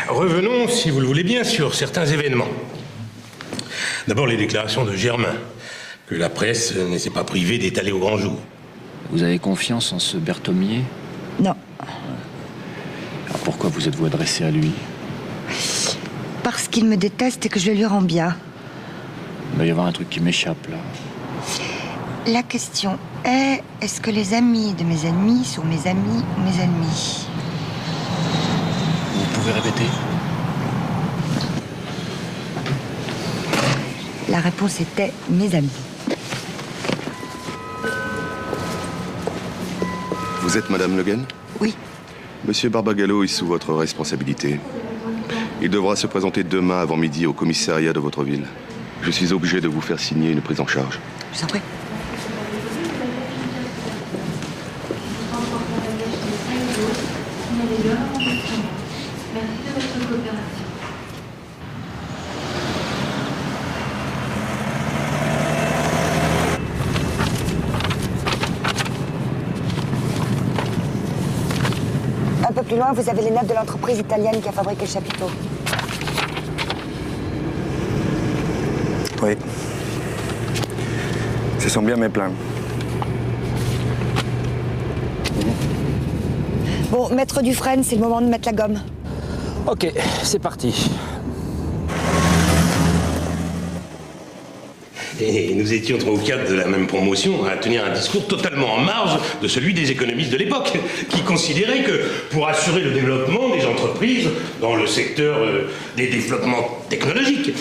S2: revenons, si vous le voulez bien, sur certains événements. D'abord les déclarations de Germain, que la presse ne s'est pas privée d'étaler au grand jour.
S4: Vous avez confiance en ce Berthomier?
S5: Non.
S4: Alors pourquoi vous êtes-vous adressé à lui?
S5: Parce qu'il me déteste et que je lui rends bien.
S4: Il doit y avoir un truc qui m'échappe, là.
S5: La question est, est-ce que les amis de mes ennemis sont mes amis ou mes ennemis?
S4: Vous pouvez répéter?
S5: La réponse était mes amis.
S14: Vous êtes Madame Le Guen?
S5: Oui.
S14: Monsieur Barbagallo est sous votre responsabilité. Il devra se présenter demain avant midi au commissariat de votre ville. Je suis obligé de vous faire signer une prise en charge.
S5: Je vous en prie. plus loin, vous avez les notes de l'entreprise italienne qui a fabriqué le chapiteau.
S10: Oui. Ce sont bien mes plans.
S5: Bon, maître Dufresne, c'est le moment de mettre la gomme.
S20: Ok, c'est parti.
S2: Et nous étions au cadre de la même promotion à tenir un discours totalement en marge de celui des économistes de l'époque, qui considéraient que pour assurer le développement des entreprises dans le secteur des développements technologiques,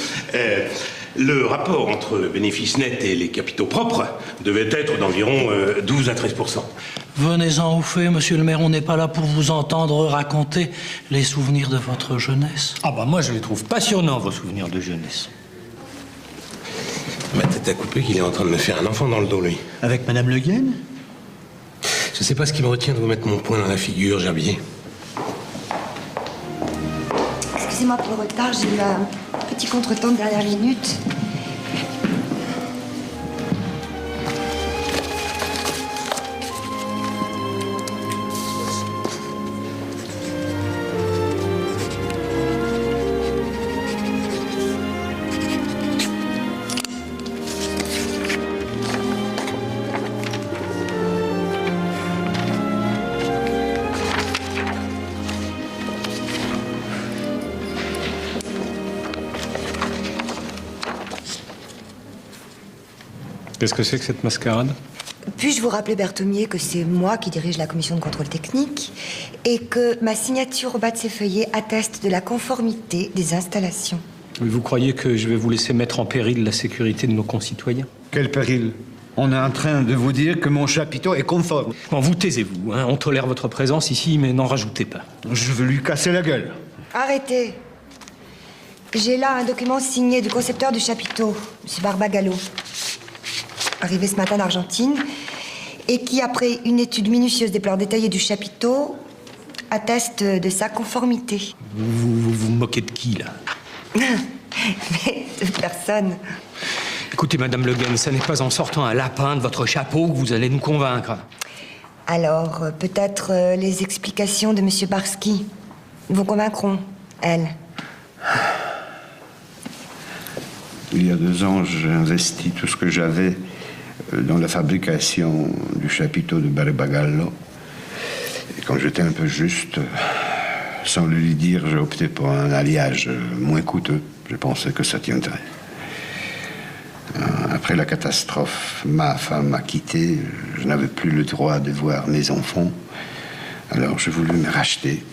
S2: le rapport entre le bénéfice net et les capitaux propres devait être d'environ 12 à 13%.
S17: Venez-en au fait, monsieur le maire, on n'est pas là pour vous entendre raconter les souvenirs de votre jeunesse.
S22: Ah bah moi je les trouve passionnants, vos souvenirs de jeunesse.
S2: Ma tête a coupé qu'il est en train de me faire un enfant dans le dos, lui.
S3: Avec Madame Le Guen?
S2: Je sais pas ce qui me retient de vous mettre mon poing dans la figure, Gerbier.
S5: Excusez-moi pour le retard, j'ai eu un petit contretemps de dernière minute.
S20: Qu'est-ce que c'est que cette mascarade?
S5: Puis-je vous rappeler, Berthomier, que c'est moi qui dirige la commission de contrôle technique et que ma signature au bas de ces feuillets atteste de la conformité des installations.
S20: Vous croyez que je vais vous laisser mettre en péril la sécurité de nos concitoyens?
S18: Quel péril? On est en train de vous dire que mon chapiteau est conforme.
S20: Bon, vous taisez-vous, hein. On tolère votre présence ici, mais n'en rajoutez pas.
S18: Je veux lui casser la gueule.
S5: Arrêtez. J'ai là un document signé du concepteur du chapiteau, M. Barbagallo, arrivé ce matin d'Argentine, et qui, après une étude minutieuse des plans détaillés du chapiteau, atteste de sa conformité.
S20: Vous moquez de qui, là?
S5: Mais de personne.
S20: Écoutez, Madame Le Guen, ce n'est pas en sortant un lapin de votre chapeau que vous allez nous convaincre.
S5: Alors, peut-être les explications de M. Barski vous convaincront, elles.
S18: Il y a 2 ans, j'ai investi tout ce que j'avais dans la fabrication du chapiteau de Barbagallo. Et quand j'étais un peu juste, sans le lui dire, j'ai opté pour un alliage moins coûteux. Je pensais que ça tiendrait. Après la catastrophe, ma femme m'a quitté. Je n'avais plus le droit de voir mes enfants. Alors j'ai voulu me racheter.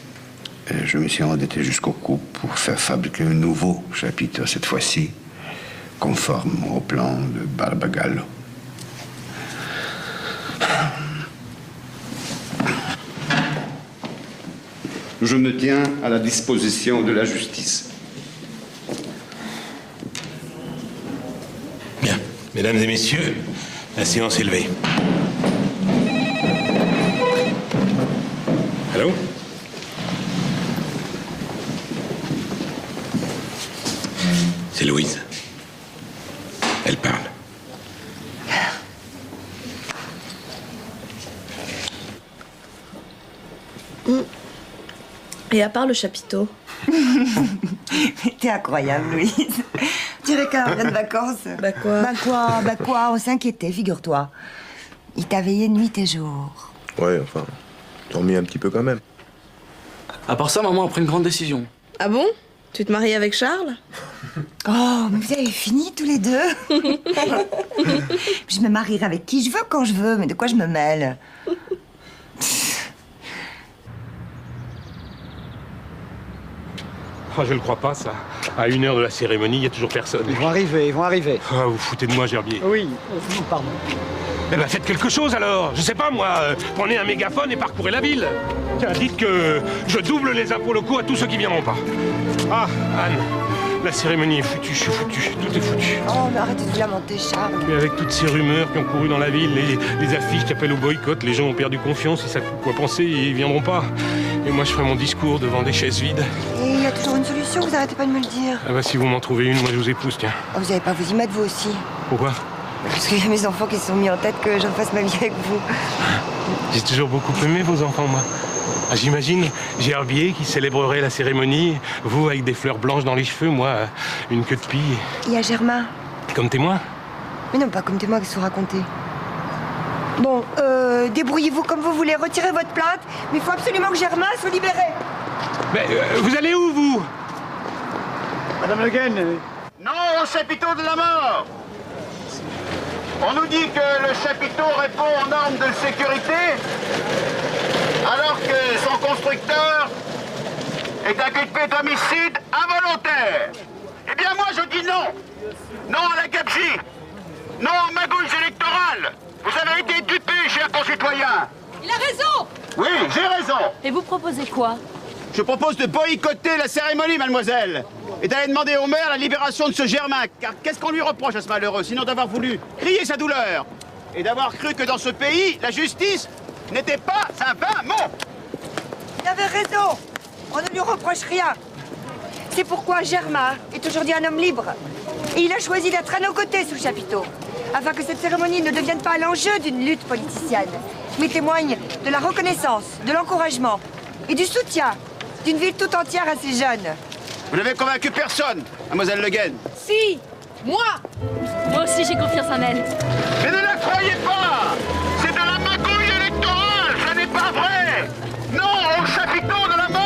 S18: Et je me suis endetté jusqu'au cou pour faire fabriquer un nouveau chapiteau, cette fois-ci, conforme au plan de Barbagallo. Je me tiens à la disposition de la justice.
S2: Bien. Mesdames et messieurs, la séance est levée. Allô? C'est Louise. Elle parle.
S23: Et à part le chapiteau?
S5: T'es incroyable, Louise. Tu dirais qu'elle revient de vacances.
S23: Bah quoi?
S5: Bah quoi? On s'inquiétait, figure-toi. Il t'a veillé nuit et jour.
S16: Ouais, enfin, dormi un petit peu quand même.
S6: À part ça, maman a pris une grande décision.
S23: Ah bon? Tu te maries avec Charles?
S5: Oh, mais vous avez fini tous les deux. Je me marierai avec qui je veux quand je veux, mais de quoi je me mêle?
S2: Oh, je le crois pas, ça. À 1 heure de la cérémonie, il n'y a toujours personne.
S3: Ils vont arriver, ils vont arriver.
S2: Ah, vous foutez de moi, Gerbier.
S3: Oui, pardon.
S2: Eh ben, faites quelque chose, alors. Je sais pas, moi. Prenez un mégaphone et parcourez la ville. Tiens, dites que je double les impôts locaux à tous ceux qui viendront pas. Ah, Anne, la cérémonie est foutue, je suis foutu. Tout est foutu.
S5: Oh, mais arrêtez de vous lamenter, Charles.
S2: Mais avec toutes ces rumeurs qui ont couru dans la ville, les affiches qui appellent au boycott, les gens ont perdu confiance, ils savent plus quoi penser, ils viendront pas. Et moi, je ferai mon discours devant des chaises vides.
S5: Et il y a toujours une solution, vous arrêtez pas de me le dire.
S2: Ah bah, si vous m'en trouvez une, moi, je vous épouse, tiens.
S5: Oh, vous allez pas vous y mettre, vous aussi.
S2: Pourquoi?
S5: Parce qu'il y a mes enfants qui se sont mis en tête que je fasse ma vie avec vous.
S2: J'ai toujours beaucoup aimé vos enfants, moi. Ah, j'imagine Gerbier qui célébrerait la cérémonie, vous avec des fleurs blanches dans les cheveux, moi une queue de pie.
S5: Il y a Germain.
S2: Comme témoin?
S5: Mais non, pas comme témoin, qu'est-ce que vous racontez? Bon, débrouillez-vous comme vous voulez, retirez votre plainte, mais il faut absolument que Germain soit libéré.
S2: Mais vous allez où, vous?
S7: Madame Le Guen. Non au chapiteau de la mort. On nous dit que le chapiteau répond aux normes de sécurité, alors que son constructeur est inculpé d'homicide involontaire. Eh bien moi je dis non. Non à la gabegie. Non aux magouilles électorales. Vous avez été dupés, chers concitoyens.
S11: Il a raison!
S7: Oui, j'ai raison.
S11: Et vous proposez quoi?
S7: Je propose de boycotter la cérémonie, mademoiselle, et d'aller demander au maire la libération de ce Germain. Car qu'est-ce qu'on lui reproche à ce malheureux, sinon d'avoir voulu crier sa douleur et d'avoir cru que dans ce pays, la justice n'était pas un vain mot.
S5: Il avait raison. On ne lui reproche rien. C'est pourquoi Germain est aujourd'hui un homme libre. Et il a choisi d'être à nos côtés sous le chapiteau, afin que cette cérémonie ne devienne pas l'enjeu d'une lutte politicienne, mais témoigne de la reconnaissance, de l'encouragement et du soutien d'une ville tout entière à ces jeunes.
S7: Vous n'avez convaincu personne, mademoiselle Le Guen.
S11: Si! Moi! Moi aussi j'ai confiance en elle.
S7: Mais ne la croyez pas! C'est de la magouille électorale, ça n'est pas vrai! Non au chapiteau de la mort!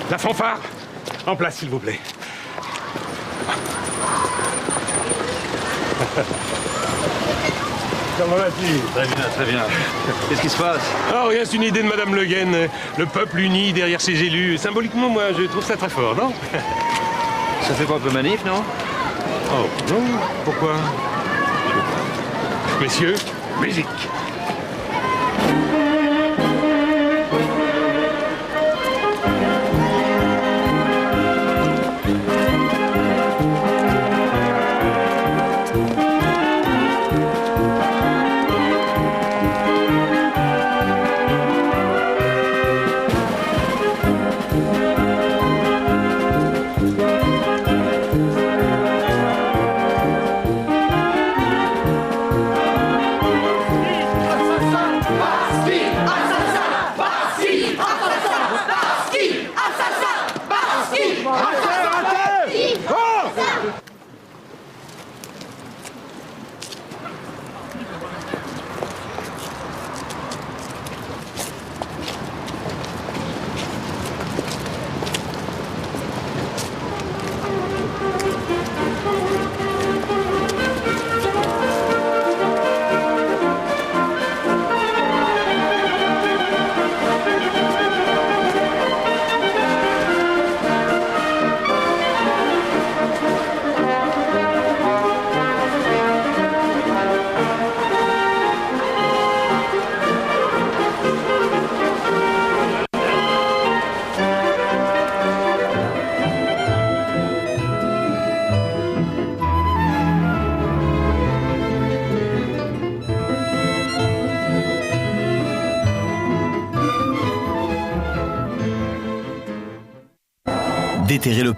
S2: La fanfare, en place, s'il vous plaît. Comment vas-tu?
S13: Très bien, très bien. Qu'est-ce qui se passe?
S2: Oh, rien, c'est une idée de Madame Le Guen. Le peuple uni derrière ses élus. Symboliquement, moi, je trouve ça très fort, non?
S13: Ça fait pas un peu manif, non?
S2: Oh, non. Pourquoi? Messieurs, musique.
S1: déterrer le